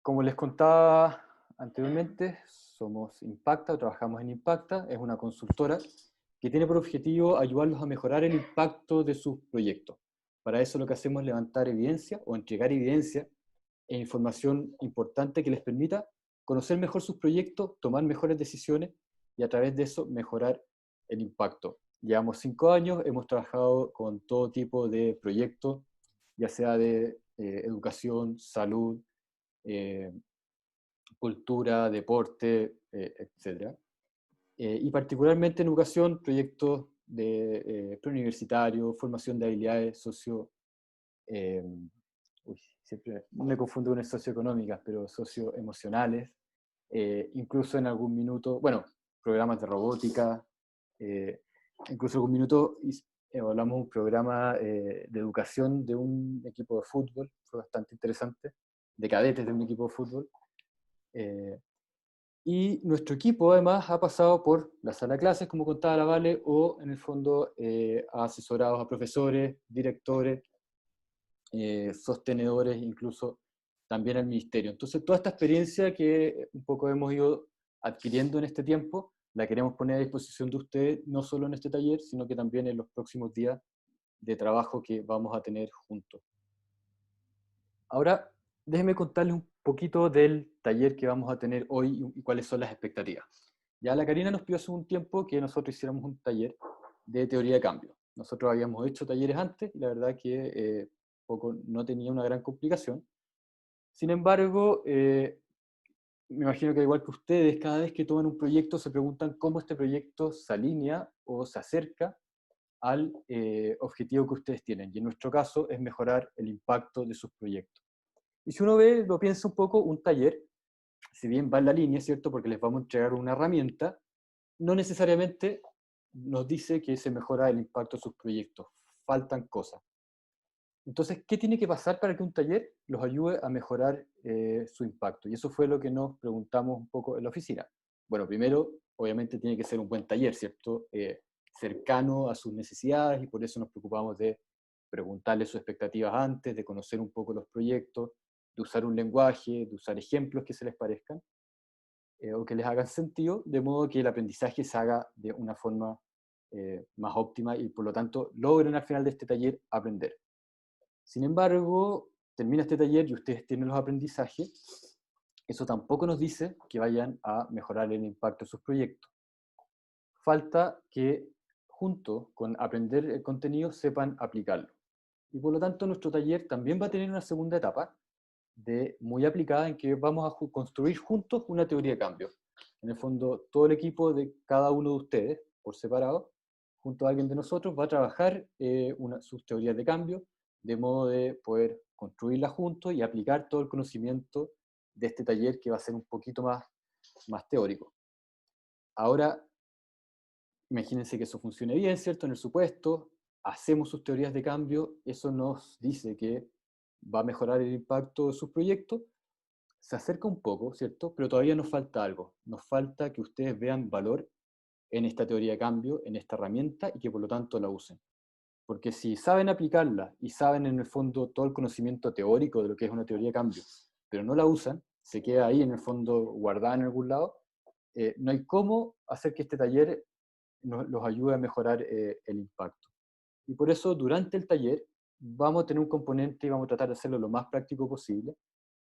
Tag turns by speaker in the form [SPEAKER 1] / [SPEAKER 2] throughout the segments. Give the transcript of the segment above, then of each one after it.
[SPEAKER 1] Como les contaba anteriormente, somos Impacta, o trabajamos en Impacta, es una consultora que tiene por objetivo ayudarlos a mejorar el impacto de sus proyectos. Para eso lo que hacemos es levantar evidencia o entregar evidencia e información importante que les permita conocer mejor sus proyectos, tomar mejores decisiones y a través de eso mejorar el impacto. Llevamos 5 años, hemos trabajado con todo tipo de proyectos, ya sea de educación, salud, eh, cultura, deporte, etc. Y particularmente en educación, proyectos de preuniversitario, formación de habilidades eh, siempre me confundo con socioeconómicas, pero socioemocionales, incluso en algún minuto, bueno, programas de robótica, eh, incluso en algún minuto hablamos de un programa de educación de un equipo de fútbol, fue bastante interesante, de cadetes de un equipo de fútbol. Eh, y nuestro equipo además ha pasado por la sala de clases, como contaba la Vale, o en el fondo ha asesorado a profesores, directores, sostenedores, incluso también al ministerio. Entonces, toda esta experiencia que un poco hemos ido adquiriendo en este tiempo, la queremos poner a disposición de ustedes, no solo en este taller, sino que también en los próximos días de trabajo que vamos a tener juntos. Ahora, déjenme contarles un poquito del taller que vamos a tener hoy y cuáles son las expectativas. Ya la Karina nos pidió hace un tiempo que nosotros hiciéramos un taller de teoría de cambio. Nosotros habíamos hecho talleres antes y la verdad que poco, no tenía una gran complicación. Sin embargo, me imagino que igual que ustedes, cada vez que toman un proyecto se preguntan cómo este proyecto se alinea o se acerca al objetivo que ustedes tienen. Y en nuestro caso es mejorar el impacto de sus proyectos. Y si uno ve, lo piensa un poco, un taller, si bien va en la línea, ¿cierto? Porque les vamos a entregar una herramienta, no necesariamente nos dice que se mejora el impacto de sus proyectos. Faltan cosas. Entonces, ¿qué tiene que pasar para que un taller los ayude a mejorar su impacto? Y eso fue lo que nos preguntamos un poco en la oficina. Bueno, primero, obviamente tiene que ser un buen taller, ¿cierto? Cercano a sus necesidades y por eso nos preocupamos de preguntarles sus expectativas antes, de conocer un poco los proyectos, de usar un lenguaje, de usar ejemplos que se les parezcan o que les hagan sentido, de modo que el aprendizaje se haga de una forma más óptima y por lo tanto logren al final de este taller aprender. Sin embargo, termina este taller y ustedes tienen los aprendizajes. Eso tampoco nos dice que vayan a mejorar el impacto de sus proyectos. Falta que, junto con aprender el contenido, sepan aplicarlo. Y por lo tanto, nuestro taller también va a tener una segunda etapa muy aplicada en que vamos a construir juntos una teoría de cambio. En el fondo, todo el equipo de cada uno de ustedes, por separado, junto a alguien de nosotros, va a trabajar sus teorías de cambio, de modo de poder construirla juntos y aplicar todo el conocimiento de este taller que va a ser un poquito más teórico. Ahora, imagínense que eso funcione bien, ¿cierto? En el supuesto, hacemos sus teorías de cambio, eso nos dice que va a mejorar el impacto de sus proyectos, se acerca un poco, ¿cierto? Pero todavía nos falta algo. Nos falta que ustedes vean valor en esta teoría de cambio, en esta herramienta, y que por lo tanto la usen. Porque si saben aplicarla y saben en el fondo todo el conocimiento teórico de lo que es una teoría de cambio, pero no la usan, se queda ahí en el fondo guardada en algún lado, no hay cómo hacer que este taller los ayude a mejorar el impacto. Y por eso durante el taller vamos a tener un componente y vamos a tratar de hacerlo lo más práctico posible,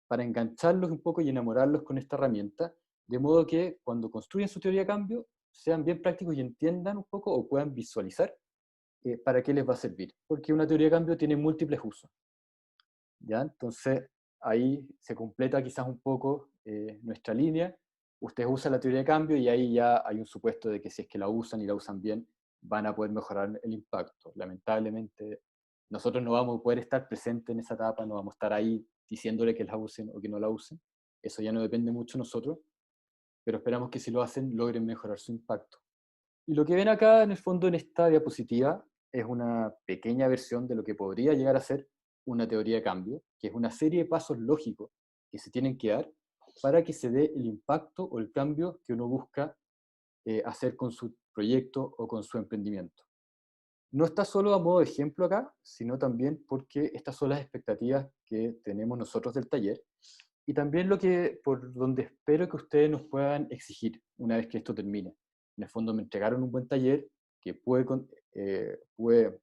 [SPEAKER 1] para engancharlos un poco y enamorarlos con esta herramienta, de modo que cuando construyen su teoría de cambio sean bien prácticos y entiendan un poco o puedan visualizar para qué les va a servir. Porque una teoría de cambio tiene múltiples usos. ¿Ya? Entonces ahí se completa quizás un poco nuestra línea. Ustedes usan la teoría de cambio y ahí ya hay un supuesto de que si es que la usan y la usan bien, van a poder mejorar el impacto. Lamentablemente, nosotros no vamos a poder estar presentes en esa etapa, no vamos a estar ahí diciéndole que la usen o que no la usen. Eso ya no depende mucho de nosotros, pero esperamos que si lo hacen logren mejorar su impacto. Y lo que ven acá en el fondo en esta diapositiva es una pequeña versión de lo que podría llegar a ser una teoría de cambio, que es una serie de pasos lógicos que se tienen que dar para que se dé el impacto o el cambio que uno busca hacer con su proyecto o con su emprendimiento. No está solo a modo de ejemplo acá, sino también porque estas son las expectativas que tenemos nosotros del taller y también por donde espero que ustedes nos puedan exigir una vez que esto termine. En el fondo me entregaron un buen taller que pude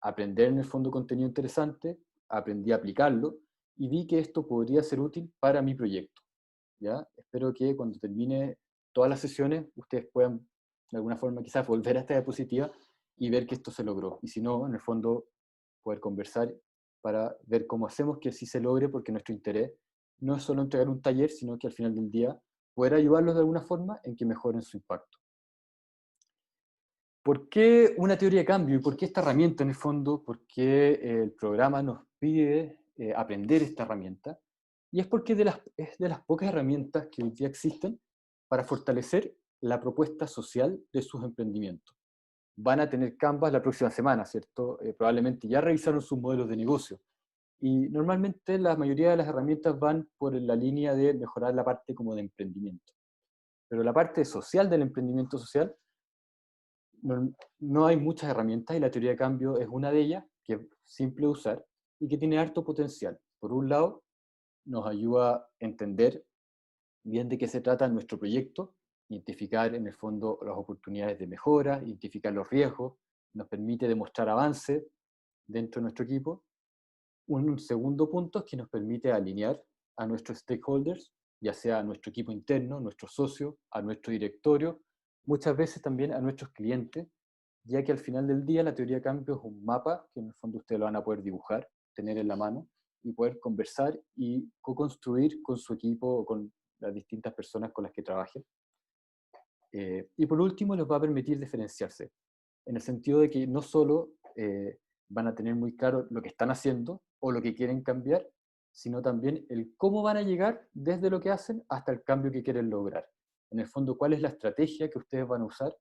[SPEAKER 1] aprender en el fondo contenido interesante, aprendí a aplicarlo y vi que esto podría ser útil para mi proyecto. ¿Ya? Espero que cuando termine todas las sesiones ustedes puedan de alguna forma quizás volver a esta diapositiva y ver que esto se logró. Y si no, en el fondo, poder conversar para ver cómo hacemos que sí se logre, porque nuestro interés no es solo entregar un taller, sino que al final del día poder ayudarlos de alguna forma en que mejoren su impacto. ¿Por qué una teoría de cambio y por qué esta herramienta en el fondo? ¿Por qué el programa nos pide aprender esta herramienta? Y es porque es de las pocas herramientas que hoy día existen para fortalecer la propuesta social de sus emprendimientos. Van a tener Canvas la próxima semana, ¿cierto? Probablemente ya revisaron sus modelos de negocio. Y normalmente la mayoría de las herramientas van por la línea de mejorar la parte como de emprendimiento. Pero la parte social del emprendimiento social no hay muchas herramientas y la teoría de cambio es una de ellas, que es simple de usar y que tiene harto potencial. Por un lado, nos ayuda a entender bien de qué se trata nuestro proyecto, identificar en el fondo las oportunidades de mejora, identificar los riesgos, nos permite demostrar avance dentro de nuestro equipo. Un segundo punto es que nos permite alinear a nuestros stakeholders, ya sea a nuestro equipo interno, nuestros socios, a nuestro directorio, muchas veces también a nuestros clientes, ya que al final del día la teoría de cambio es un mapa que en el fondo ustedes lo van a poder dibujar, tener en la mano y poder conversar y co-construir con su equipo o con las distintas personas con las que trabajen. Y por último, les va a permitir diferenciarse, en el sentido de que no solo van a tener muy claro lo que están haciendo o lo que quieren cambiar, sino también el cómo van a llegar desde lo que hacen hasta el cambio que quieren lograr. En el fondo, cuál es la estrategia que ustedes van a usar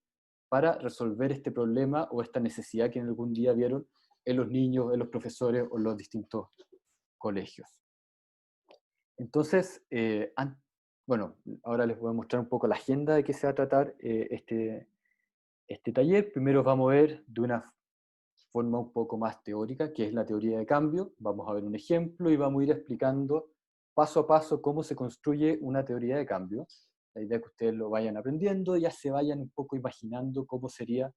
[SPEAKER 1] para resolver este problema o esta necesidad que en algún día vieron en los niños, en los profesores o en los distintos colegios. Entonces, bueno, ahora les voy a mostrar un poco la agenda de qué se va a tratar este taller. Primero vamos a ver de una forma un poco más teórica, que es la teoría de cambio. Vamos a ver un ejemplo y vamos a ir explicando paso a paso cómo se construye una teoría de cambio. La idea es que ustedes lo vayan aprendiendo, ya se vayan un poco imaginando cómo sería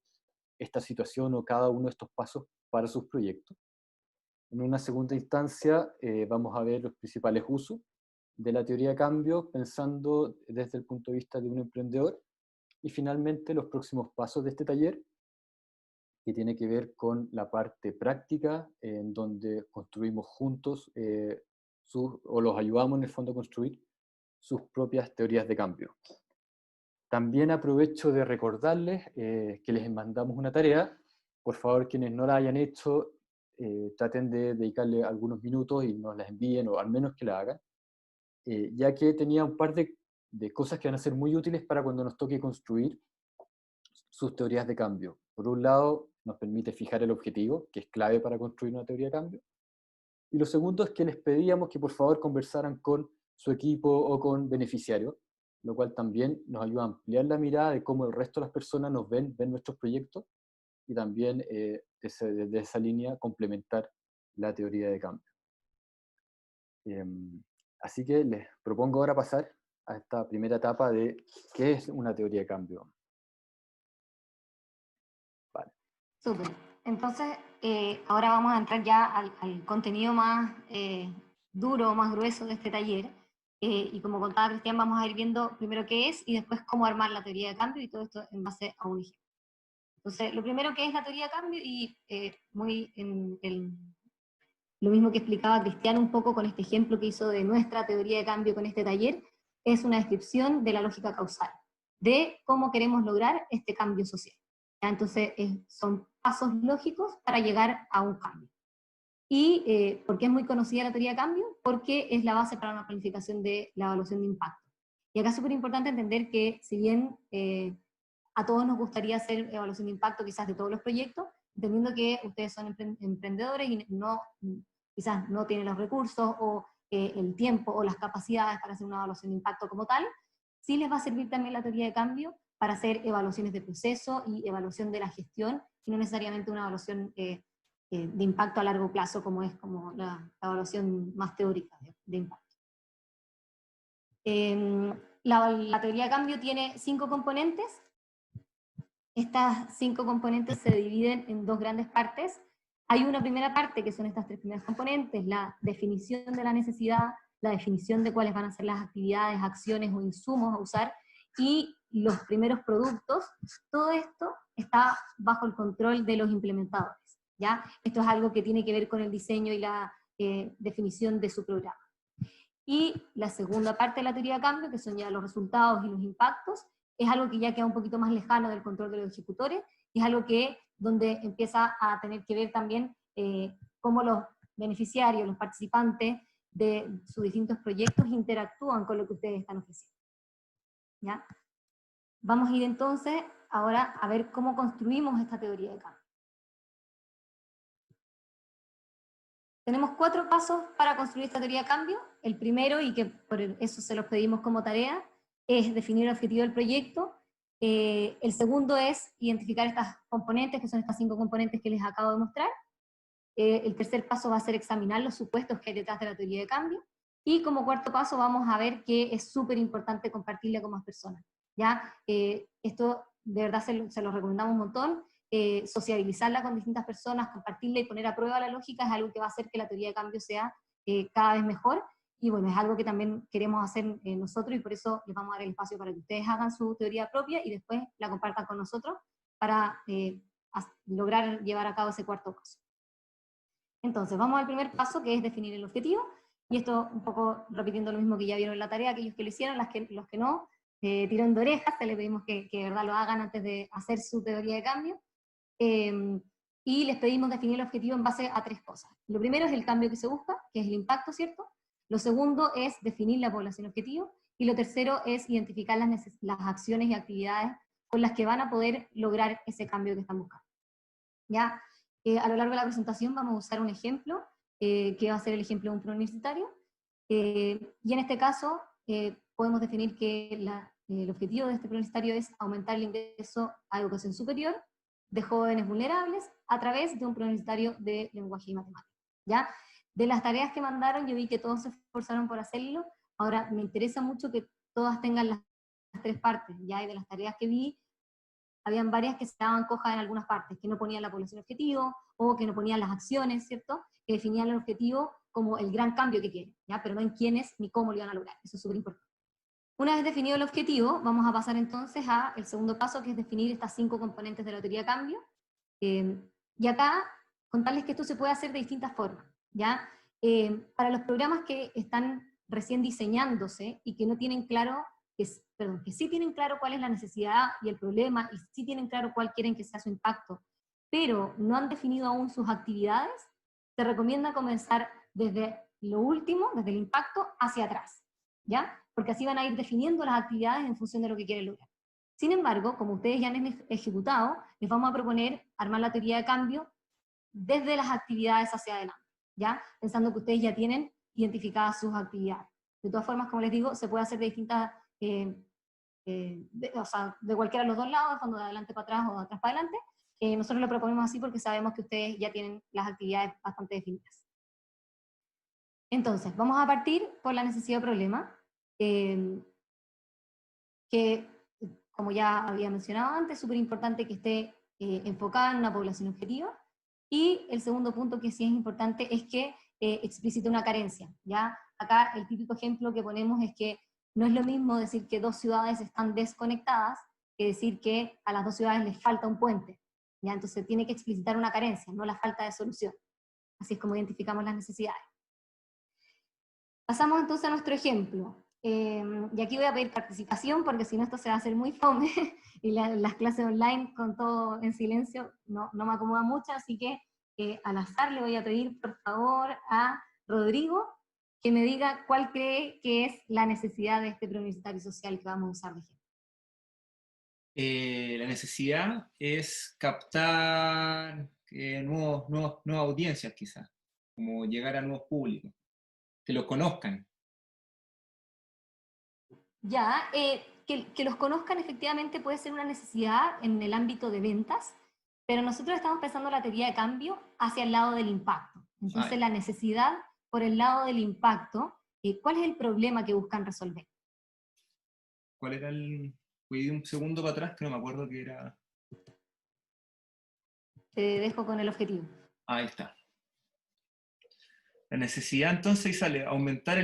[SPEAKER 1] esta situación o cada uno de estos pasos para sus proyectos. En una segunda instancia vamos a ver los principales usos de la teoría de cambio, pensando desde el punto de vista de un emprendedor. Y finalmente los próximos pasos de este taller, que tiene que ver con la parte práctica, en donde construimos juntos o los ayudamos en el fondo a construir sus propias teorías de cambio. También aprovecho de recordarles que les mandamos una tarea. Por favor, quienes no la hayan hecho, traten de dedicarle algunos minutos y nos las envíen, o al menos que la hagan, ya que tenía un par de cosas que van a ser muy útiles para cuando nos toque construir sus teorías de cambio. Por un lado, nos permite fijar el objetivo, que es clave para construir una teoría de cambio. Y lo segundo es que les pedíamos que por favor conversaran con su equipo o con beneficiarios, lo cual también nos ayuda a ampliar la mirada de cómo el resto de las personas nos ven nuestros proyectos y también desde esa línea complementar la teoría de cambio. Así que les propongo ahora pasar a esta primera etapa de qué es una teoría de cambio. Vale.
[SPEAKER 2] Súper. Entonces, ahora vamos a entrar ya al contenido más duro, más grueso de este taller. Y como contaba Cristian, vamos a ir viendo primero qué es y después cómo armar la teoría de cambio y todo esto en base a un ejemplo. Entonces, lo primero que es la teoría de cambio y muy lo mismo que explicaba Cristian un poco con este ejemplo que hizo de nuestra teoría de cambio con este taller, es una descripción de la lógica causal, de cómo queremos lograr este cambio social. ¿Ya? Entonces, son pasos lógicos para llegar a un cambio. ¿Y por qué es muy conocida la teoría de cambio? Porque es la base para una planificación de la evaluación de impacto. Y acá es súper importante entender que si bien a todos nos gustaría hacer evaluación de impacto quizás de todos los proyectos, entendiendo que ustedes son emprendedores y quizás no tienen los recursos o el tiempo o las capacidades para hacer una evaluación de impacto como tal, sí les va a servir también la teoría de cambio para hacer evaluaciones de proceso y evaluación de la gestión, y no necesariamente una evaluación de impacto a largo plazo como es como la evaluación más teórica de impacto. La teoría de cambio tiene 5 componentes. Estas 5 componentes se dividen en 2 grandes partes. Hay una primera parte, que son estas 3 primeras componentes: la definición de la necesidad, la definición de cuáles van a ser las actividades, acciones o insumos a usar, y los primeros productos. Todo esto está bajo el control de los implementadores, ¿ya? Esto es algo que tiene que ver con el diseño y la definición de su programa. Y la segunda parte de la teoría de cambio, que son ya los resultados y los impactos, es algo que ya queda un poquito más lejano del control de los ejecutores, y es algo que donde empieza a tener que ver también cómo los beneficiarios, los participantes de sus distintos proyectos interactúan con lo que ustedes están ofreciendo, ¿ya? Vamos a ir entonces ahora a ver cómo construimos esta teoría de cambio. Tenemos 4 pasos para construir esta teoría de cambio. El primero, y que por eso se los pedimos como tarea, es definir el objetivo del proyecto. El segundo es identificar estas componentes, que son estas 5 componentes que les acabo de mostrar. El tercer paso va a ser examinar los supuestos que hay detrás de la teoría de cambio. Y como cuarto paso vamos a ver que es súper importante compartirla con más personas, ¿ya? Esto de verdad se lo recomendamos un montón. Sociabilizarla con distintas personas, compartirla y poner a prueba la lógica es algo que va a hacer que la teoría de cambio sea cada vez mejor. Y bueno, es algo que también queremos hacer nosotros, y por eso les vamos a dar el espacio para que ustedes hagan su teoría propia y después la compartan con nosotros para lograr llevar a cabo ese cuarto paso. Entonces, vamos al primer paso, que es definir el objetivo, y esto un poco repitiendo lo mismo que ya vieron en la tarea, aquellos que lo hicieron, los que no, tirón de orejas, te les pedimos que de verdad lo hagan antes de hacer su teoría de cambio. Y les pedimos definir el objetivo en base a 3 cosas. Lo primero es el cambio que se busca, que es el impacto, ¿cierto? Lo segundo es definir la población objetivo, y lo tercero es identificar las acciones y actividades con las que van a poder lograr ese cambio que están buscando, ¿ya? A lo largo de la presentación vamos a usar un ejemplo, que va a ser el ejemplo de un preuniversitario, y en este caso podemos definir que el objetivo de este preuniversitario es aumentar el ingreso a educación superior de jóvenes vulnerables a través de un preuniversitario de lenguaje y matemáticas, ¿ya? De las tareas que mandaron, yo vi que todos se esforzaron por hacerlo. Ahora, me interesa mucho que todas tengan las 3 partes, ¿ya? Y de las tareas que vi, habían varias que se daban cojas en algunas partes, que no ponían la población objetivo, o que no ponían las acciones, ¿cierto? Que definían el objetivo como el gran cambio que quieren, ¿ya? Pero no en quiénes ni cómo lo iban a lograr. Eso es súper importante. Una vez definido el objetivo, vamos a pasar entonces al segundo paso, que es definir estas 5 componentes de la teoría de cambio. Y acá, contarles que esto se puede hacer de distintas formas, ¿ya? Para los programas que están recién diseñándose y que no tienen claro, que sí tienen claro cuál es la necesidad y el problema, y sí tienen claro cuál quieren que sea su impacto, pero no han definido aún sus actividades, se recomienda comenzar desde lo último, desde el impacto, hacia atrás, ¿ya? Porque así van a ir definiendo las actividades en función de lo que quieren lograr. Sin embargo, como ustedes ya han ejecutado, les vamos a proponer armar la teoría de cambio desde las actividades hacia adelante, ¿ya? Pensando que ustedes ya tienen identificadas sus actividades. De todas formas, como les digo, se puede hacer de distintas, o sea, de cualquiera de los 2 lados, de fondo de adelante para atrás o de atrás para adelante. Nosotros lo proponemos así porque sabemos que ustedes ya tienen las actividades bastante definidas. Entonces, vamos a partir por la necesidad o problema, que, como ya había mencionado antes, es súper importante que esté enfocada en una población objetiva. Y el segundo punto que sí es importante es que explicite una carencia, ¿ya? Acá el típico ejemplo que ponemos es que no es lo mismo decir que 2 ciudades están desconectadas que decir que a las 2 ciudades les falta un puente, ¿ya? Entonces tiene que explicitar una carencia, no la falta de solución. Así es como identificamos las necesidades. Pasamos entonces a nuestro ejemplo. Y aquí voy a pedir participación, porque si no esto se va a hacer muy fome, y las clases online con todo en silencio no me acomoda mucho, así que al azar le voy a pedir por favor a Rodrigo que me diga cuál cree que es la necesidad de este preuniversitario social que vamos a usar de ejemplo.
[SPEAKER 3] La necesidad es captar nuevas audiencias, quizás, como llegar a nuevos públicos, que lo conozcan.
[SPEAKER 2] Ya, que los conozcan efectivamente puede ser una necesidad en el ámbito de ventas, pero nosotros estamos pensando la teoría de cambio hacia el lado del impacto. Entonces la necesidad por el lado del impacto, ¿cuál es el problema que buscan resolver?
[SPEAKER 3] ¿Cuál era el...? Fui un segundo para atrás, que no me acuerdo qué era.
[SPEAKER 2] Te dejo con el objetivo.
[SPEAKER 3] Ahí está. La necesidad, entonces, ahí sale, aumentar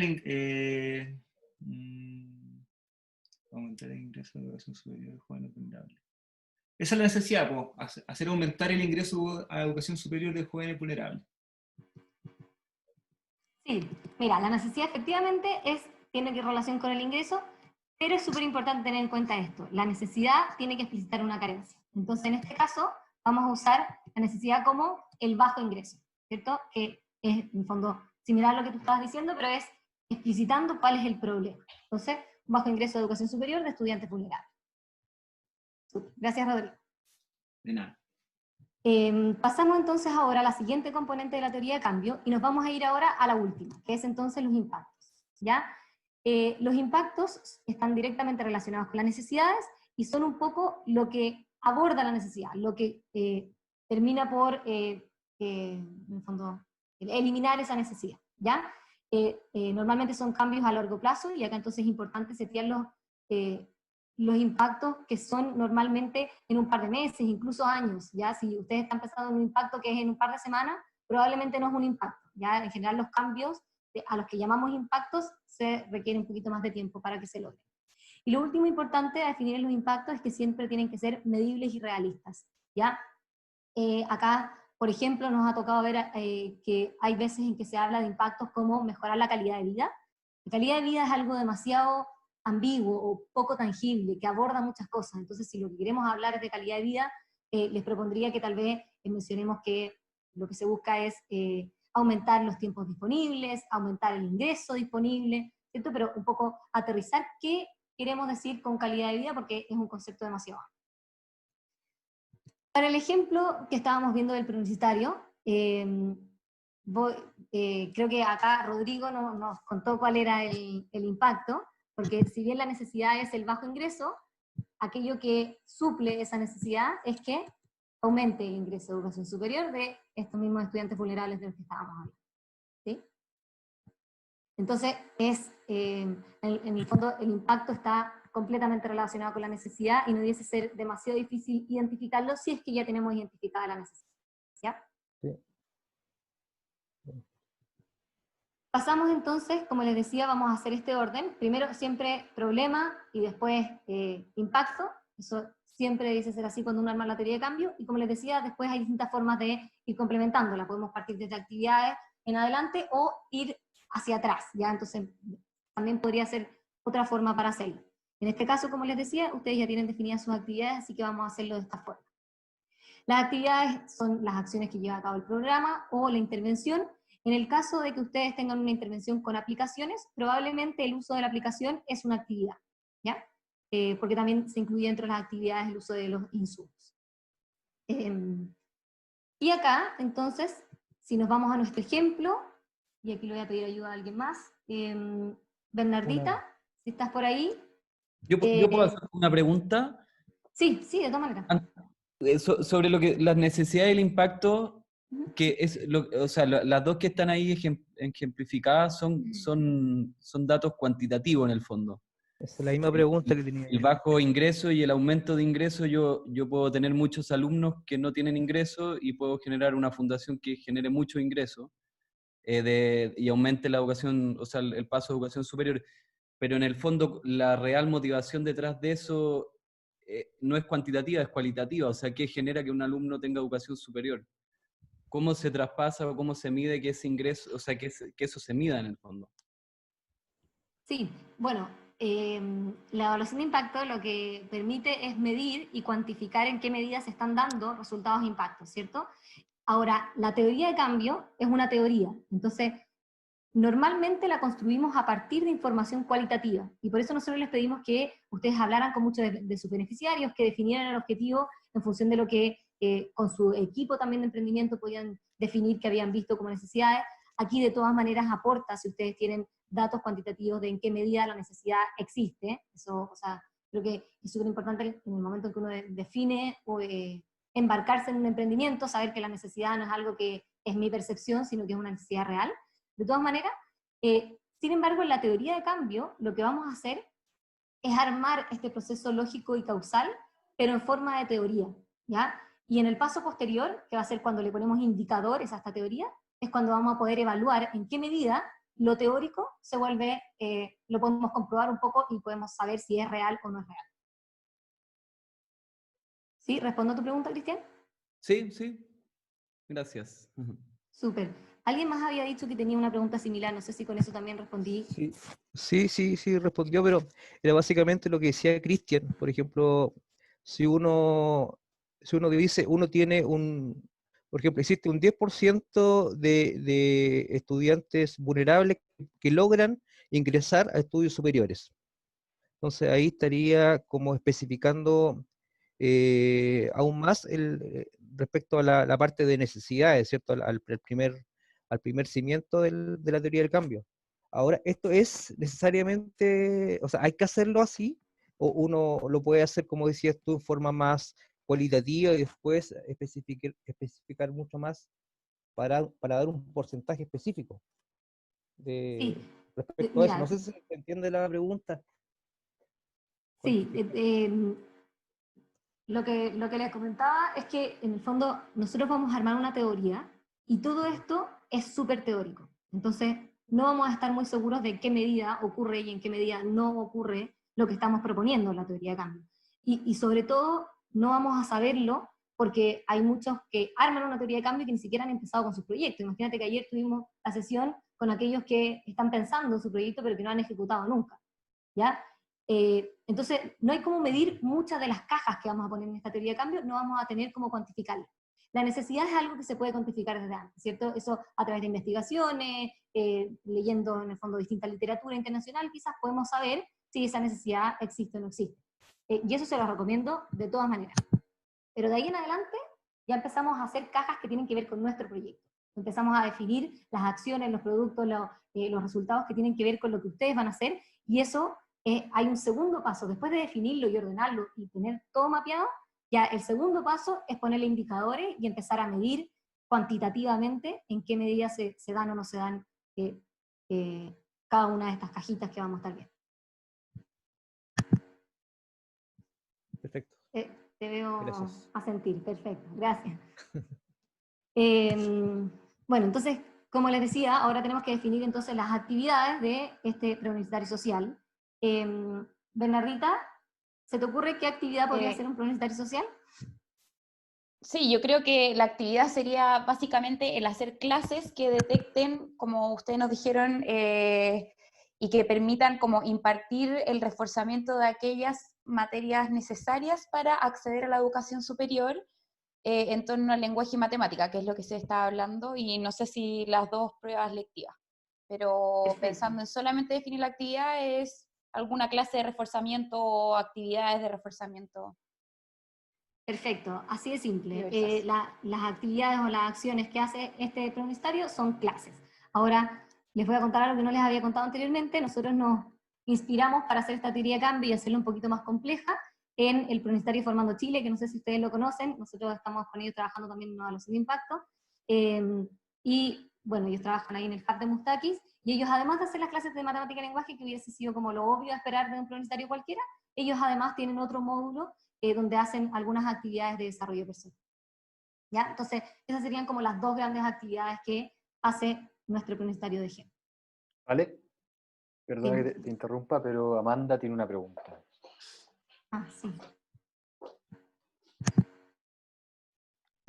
[SPEAKER 3] aumentar el ingreso de educación superior de jóvenes vulnerables. Esa es la necesidad, po, hacer aumentar el ingreso a educación superior de jóvenes vulnerables.
[SPEAKER 2] Sí, mira, la necesidad efectivamente tiene que relación con el ingreso, pero es súper importante tener en cuenta esto. La necesidad tiene que explicitar una carencia. Entonces, en este caso, vamos a usar la necesidad como el bajo ingreso, ¿cierto? Que es, en el fondo, similar a lo que tú estabas diciendo, pero es explicitando cuál es el problema. Entonces, un bajo ingreso de educación superior de estudiantes vulnerables. Gracias, Rodrigo.
[SPEAKER 3] De nada.
[SPEAKER 2] Pasamos entonces ahora a la siguiente componente de la teoría de cambio y nos vamos a ir ahora a la última, que es entonces los impactos. ¿Ya? Los impactos están directamente relacionados con las necesidades y son un poco lo que aborda la necesidad, lo que termina por, en el fondo, eliminar esa necesidad. ¿Ya? Normalmente son cambios a largo plazo y acá entonces es importante setear los impactos que son normalmente en un par de meses, incluso años, ¿ya? Si ustedes están pensando en un impacto que es en un par de semanas, probablemente no es un impacto, ¿ya? En general los cambios a los que llamamos impactos se requiere un poquito más de tiempo para que se logren. Y lo último importante a definir los impactos es que siempre tienen que ser medibles y realistas, ¿ya? Acá, por ejemplo, nos ha tocado ver que hay veces en que se habla de impactos como mejorar la calidad de vida. La calidad de vida es algo demasiado ambiguo o poco tangible, que aborda muchas cosas. Entonces, si lo que queremos hablar es de calidad de vida, les propondría que tal vez mencionemos que lo que se busca es aumentar los tiempos disponibles, aumentar el ingreso disponible, ¿cierto? Pero un poco aterrizar qué queremos decir con calidad de vida, porque es un concepto demasiado amplio. Para el ejemplo que estábamos viendo del preuniversitario, creo que acá Rodrigo nos contó cuál era el impacto, porque si bien la necesidad es el bajo ingreso, aquello que suple esa necesidad es que aumente el ingreso de educación superior de estos mismos estudiantes vulnerables de los que estábamos hablando. ¿Sí? Entonces, en el fondo, el impacto está completamente relacionado con la necesidad y no debiese ser demasiado difícil identificarlo si es que ya tenemos identificada la necesidad. ¿Ya?
[SPEAKER 1] Sí.
[SPEAKER 2] Pasamos entonces, como les decía, vamos a hacer este orden. Primero siempre problema y después impacto. Eso siempre dice ser así cuando uno arma la teoría de cambio. Y como les decía, después hay distintas formas de ir complementándola. Podemos partir desde actividades en adelante o ir hacia atrás. ¿Ya? Entonces también podría ser otra forma para hacerlo. En este caso, como les decía, ustedes ya tienen definidas sus actividades, así que vamos a hacerlo de esta forma. Las actividades son las acciones que lleva a cabo el programa o la intervención. En el caso de que ustedes tengan una intervención con aplicaciones, probablemente el uso de la aplicación es una actividad, ¿ya? Porque también se incluye dentro de las actividades el uso de los insumos. Y acá, entonces, si nos vamos a nuestro ejemplo, y aquí le voy a pedir ayuda a alguien más, Bernardita, si estás por ahí.
[SPEAKER 4] ¿Yo puedo hacer una pregunta?
[SPEAKER 2] Sí, de todas maneras.
[SPEAKER 4] Sobre las necesidades y el impacto, que es o sea, las dos que están ahí ejemplificadas son datos cuantitativos en el fondo.
[SPEAKER 5] Esa es la misma pregunta que tenía.
[SPEAKER 4] El bajo ingreso y el aumento de ingreso, yo puedo tener muchos alumnos que no tienen ingreso y puedo generar una fundación que genere mucho ingreso y aumente la educación, o sea, el paso a educación superior. Pero en el fondo la real motivación detrás de eso no es cuantitativa, es cualitativa. O sea, ¿qué genera que un alumno tenga educación superior? ¿Cómo se traspasa o cómo se mide que ese ingreso, o sea, que eso se mida en el fondo?
[SPEAKER 2] Sí, bueno, la evaluación de impacto lo que permite es medir y cuantificar en qué medida se están dando resultados de impacto, ¿cierto? Ahora, la teoría de cambio es una teoría, entonces normalmente la construimos a partir de información cualitativa, y por eso nosotros les pedimos que ustedes hablaran con muchos de sus beneficiarios, que definieran el objetivo en función de lo que con su equipo también de emprendimiento podían definir que habían visto como necesidades. Aquí de todas maneras aporta, si ustedes tienen datos cuantitativos de en qué medida la necesidad existe, eso, o sea, creo que es súper importante en el momento en que uno define o embarcarse en un emprendimiento, saber que la necesidad no es algo que es mi percepción, sino que es una necesidad real. De todas maneras, sin embargo, en la teoría de cambio, lo que vamos a hacer es armar este proceso lógico y causal, pero en forma de teoría, ¿ya? Y en el paso posterior, que va a ser cuando le ponemos indicadores a esta teoría, es cuando vamos a poder evaluar en qué medida lo teórico se vuelve, lo podemos comprobar un poco y podemos saber si es real o no es real. ¿Sí? ¿Respondo a tu pregunta, Cristian?
[SPEAKER 4] Sí, sí. Gracias.
[SPEAKER 2] Súper. Alguien más había dicho que tenía una pregunta similar, no sé si con eso también respondí.
[SPEAKER 5] Sí, respondió, pero era básicamente lo que decía Cristian. Por ejemplo, si uno dice, uno tiene por ejemplo, existe un 10% de estudiantes vulnerables que logran ingresar a estudios superiores. Entonces ahí estaría como especificando aún más respecto a la parte de necesidades, ¿cierto? Al primer cimiento de la teoría del cambio. Ahora, ¿esto es necesariamente, o sea, hay que hacerlo así? ¿O uno lo puede hacer, como decías tú, en forma más cualitativa y después especificar mucho más para dar un porcentaje específico
[SPEAKER 2] Sí,
[SPEAKER 5] respecto a eso? No
[SPEAKER 2] mira,
[SPEAKER 5] sé si se entiende la pregunta.
[SPEAKER 2] sí, lo que les comentaba es que en el fondo nosotros vamos a armar una teoría y todo esto es súper teórico. Entonces no vamos a estar muy seguros de en qué medida ocurre y en qué medida no ocurre lo que estamos proponiendo en la teoría de cambio. Y sobre todo no vamos a saberlo porque hay muchos que arman una teoría de cambio y que ni siquiera han empezado con sus proyectos. Imagínate que ayer tuvimos la sesión con aquellos que están pensando en su proyecto pero que no han ejecutado nunca, ¿ya? Entonces, no hay cómo medir muchas de las cajas que vamos a poner en esta teoría de cambio, no vamos a tener cómo cuantificarlas. La necesidad es algo que se puede cuantificar desde antes, ¿cierto? Eso a través de investigaciones, leyendo en el fondo distinta literatura internacional, quizás podemos saber si esa necesidad existe o no existe. Y eso se lo recomiendo de todas maneras. Pero de ahí en adelante ya empezamos a hacer cajas que tienen que ver con nuestro proyecto. Empezamos a definir las acciones, los productos, los resultados que tienen que ver con lo que ustedes van a hacer, y eso hay un segundo paso. Después de definirlo y ordenarlo y tener todo mapeado, ya el segundo paso es ponerle indicadores y empezar a medir cuantitativamente en qué medida se dan o no se dan cada una de estas cajitas que vamos a estar viendo.
[SPEAKER 5] Perfecto.
[SPEAKER 2] Te veo
[SPEAKER 5] Gracias.
[SPEAKER 2] a sentir, perfecto, gracias. Bueno, entonces, como les decía, ahora tenemos que definir entonces las actividades de este preuniversitario social. Bernardita, ¿se te ocurre qué actividad podría ser un preuniversitario social?
[SPEAKER 6] Sí, yo creo que la actividad sería básicamente el hacer clases que detecten, como ustedes nos dijeron, y que permitan como impartir el reforzamiento de aquellas materias necesarias para acceder a la educación superior en torno al lenguaje y matemática, que es lo que se está hablando, y no sé si las dos pruebas lectivas. Pero
[SPEAKER 2] Perfecto.
[SPEAKER 6] pensando en solamente definir la actividad, es alguna clase de reforzamiento o actividades de reforzamiento.
[SPEAKER 2] Perfecto, así de simple.
[SPEAKER 6] Diversas.
[SPEAKER 2] Las actividades o las acciones que hace este preuniversitario son clases. Ahora, les voy a contar algo que no les había contado anteriormente. Nosotros nos inspiramos para hacer esta teoría de cambio y hacerla un poquito más compleja en el preuniversitario Formando Chile, que no sé si ustedes lo conocen. Nosotros estamos con ellos trabajando también en una evaluación de impacto. Y bueno, ellos trabajan ahí en el Hub de Mustakis, y ellos, además de hacer las clases de matemática y lenguaje, que hubiese sido como lo obvio a esperar de un preuniversitario cualquiera, ellos además tienen otro módulo donde hacen algunas actividades de desarrollo personal. ¿Ya? Entonces, esas serían como las dos grandes actividades que hace nuestro preuniversitario de GEM.
[SPEAKER 1] ¿Vale? Perdona
[SPEAKER 2] Sí.
[SPEAKER 1] que te interrumpa, pero Amanda tiene una pregunta.
[SPEAKER 2] Ah, sí.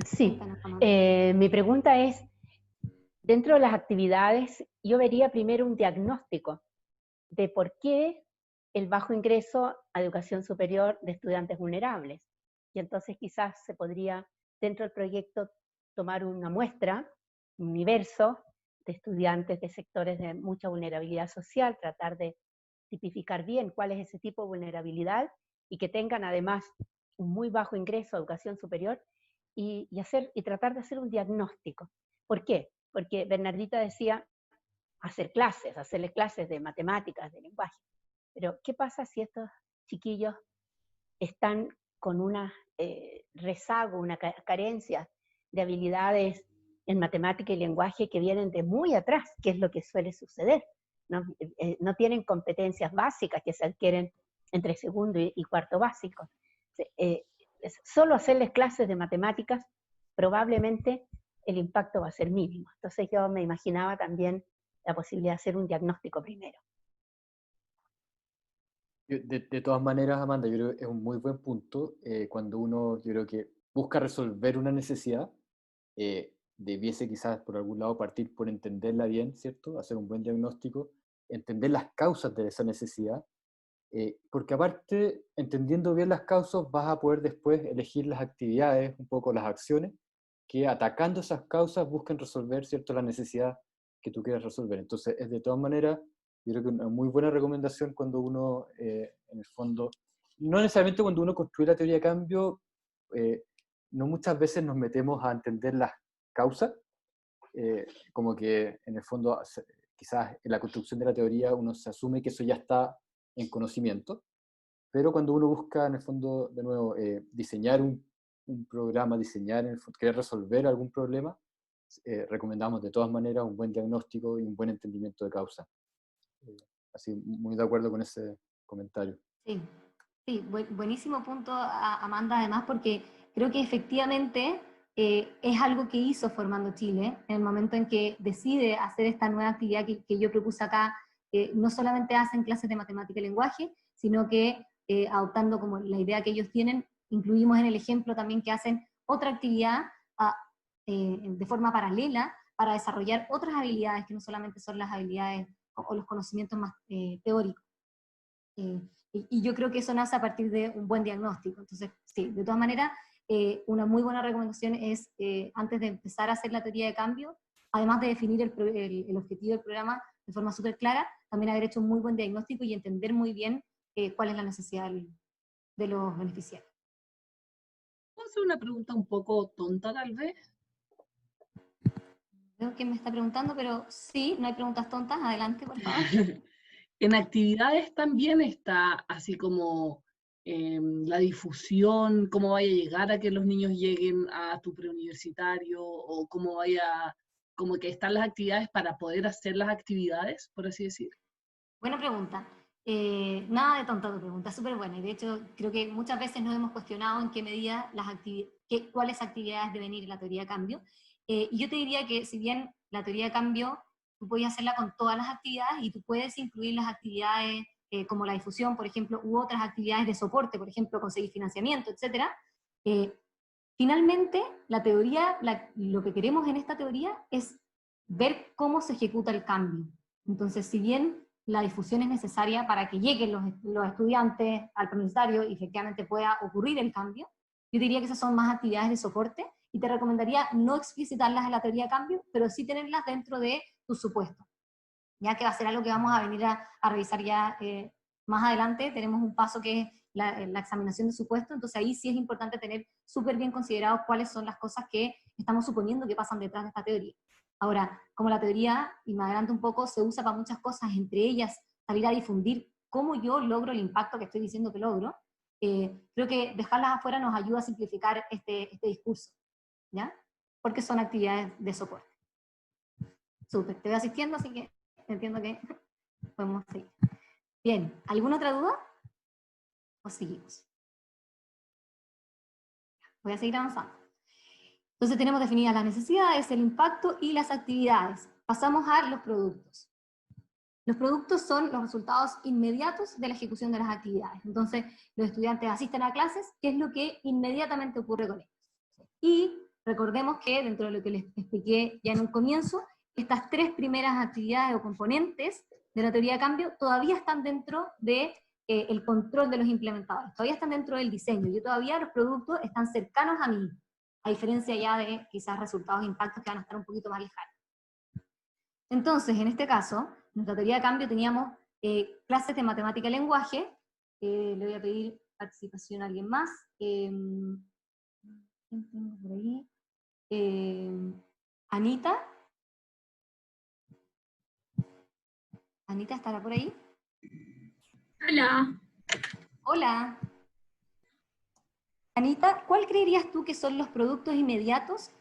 [SPEAKER 7] Sí,
[SPEAKER 2] Cuéntanos, Amanda.
[SPEAKER 7] mi pregunta es, dentro de las actividades, yo vería primero un diagnóstico de por qué el bajo ingreso a educación superior de estudiantes vulnerables. Y entonces quizás se podría, dentro del proyecto, tomar una muestra, un universo de estudiantes de sectores de mucha vulnerabilidad social, tratar de tipificar bien cuál es ese tipo de vulnerabilidad y que tengan además un muy bajo ingreso a educación superior y tratar de hacer un diagnóstico. ¿Por qué? Porque Bernardita decía hacerle clases de matemáticas, de lenguaje. Pero, ¿qué pasa si estos chiquillos están con una rezago, una carencia de habilidades en matemática y lenguaje que vienen de muy atrás, que es lo que suele suceder? No tienen competencias básicas que se adquieren entre segundo y cuarto básico. Solo hacerles clases de matemáticas, probablemente el impacto va a ser mínimo. Entonces yo me imaginaba también la posibilidad de hacer un diagnóstico primero.
[SPEAKER 1] De todas maneras, Amanda, yo creo que es un muy buen punto cuando uno, yo creo que busca resolver una necesidad, debiese quizás por algún lado partir por entenderla bien, ¿cierto? Hacer un buen diagnóstico, entender las causas de esa necesidad, porque aparte, entendiendo bien las causas, vas a poder después elegir las actividades, un poco las acciones, que atacando esas causas busquen resolver, ¿cierto?, la necesidad que tú quieres resolver. Entonces, es de todas maneras, yo creo que una muy buena recomendación cuando uno, en el fondo, no necesariamente cuando uno construye la teoría de cambio, no muchas veces nos metemos a entender las causas, como que en el fondo, quizás en la construcción de la teoría uno se asume que eso ya está en conocimiento, pero cuando uno busca, en el fondo, de nuevo, diseñar un programa, diseñar, en el fondo, querer resolver algún problema, recomendamos de todas maneras un buen diagnóstico y un buen entendimiento de causa. Así, muy de acuerdo con ese comentario.
[SPEAKER 2] Sí, sí, buenísimo punto, Amanda, además, porque creo que efectivamente es algo que hizo Formando Chile en el momento en que decide hacer esta nueva actividad que yo propuse acá. No solamente hacen clases de matemática y lenguaje, sino que adoptando como la idea que ellos tienen, incluimos en el ejemplo también que hacen otra actividad de forma paralela para desarrollar otras habilidades que no solamente son las habilidades o los conocimientos más teóricos. Y yo creo que eso nace a partir de un buen diagnóstico. Entonces, sí, de todas maneras, una muy buena recomendación es, antes de empezar a hacer la teoría de cambio, además de definir el objetivo del programa de forma súper clara, también haber hecho un muy buen diagnóstico y entender muy bien cuál es la necesidad de los beneficiarios.
[SPEAKER 8] ¿Puedo hacer una pregunta un poco tonta, tal vez?
[SPEAKER 2] Creo que me está preguntando, pero sí, no hay preguntas tontas. Adelante, por favor.
[SPEAKER 8] En actividades también está así como la difusión, cómo vaya a llegar a que los niños lleguen a tu preuniversitario, o cómo vaya, como que están las actividades para poder hacer las actividades, por así decir.
[SPEAKER 2] Buena pregunta. Nada de tonta tu pregunta, súper buena. Y de hecho, creo que muchas veces nos hemos cuestionado en qué medida cuáles actividades deben ir en la teoría de cambio. Y yo te diría que si bien la teoría de cambio tú puedes hacerla con todas las actividades y tú puedes incluir las actividades como la difusión, por ejemplo, u otras actividades de soporte, por ejemplo, conseguir financiamiento, etc. Finalmente, la teoría, lo que queremos en esta teoría es ver cómo se ejecuta el cambio. Entonces, si bien la difusión es necesaria para que lleguen los estudiantes al preuniversitario y efectivamente pueda ocurrir el cambio, yo diría que esas son más actividades de soporte y te recomendaría no explicitarlas en la teoría de cambio, pero sí tenerlas dentro de tus supuestos, ya que va a ser algo que vamos a venir a revisar ya más adelante. Tenemos un paso que es la examinación de supuesto, entonces ahí sí es importante tener súper bien considerado cuáles son las cosas que estamos suponiendo que pasan detrás de esta teoría. Ahora, como la teoría, y me adelanto un poco, se usa para muchas cosas, entre ellas salir a difundir cómo yo logro el impacto que estoy diciendo que logro, creo que dejarlas afuera nos ayuda a simplificar este discurso, ¿ya? Porque son actividades de soporte. Súper, te voy asistiendo, así que entiendo que podemos seguir. Bien, ¿alguna otra duda? ¿O seguimos? Voy a seguir avanzando. Entonces tenemos definidas las necesidades, el impacto y las actividades. Pasamos a los productos. Los productos son los resultados inmediatos de la ejecución de las actividades. Entonces, los estudiantes asisten a clases, ¿qué es lo que inmediatamente ocurre con ellos? Y recordemos que, dentro de lo que les expliqué ya en un comienzo, estas tres primeras actividades o componentes de la teoría de cambio todavía están dentro de el control de los implementadores, todavía están dentro del diseño, y todavía los productos están cercanos a mí, a diferencia ya de quizás resultados e impactos que van a estar un poquito más lejanos. Entonces, en este caso, en nuestra teoría de cambio teníamos clases de matemática y lenguaje. Le voy a pedir participación a alguien más. ¿Quién tengo por ahí? Anita. Anita, ¿estará por ahí?
[SPEAKER 9] Hola.
[SPEAKER 2] Hola. Anita, ¿cuál creerías tú que son los productos inmediatos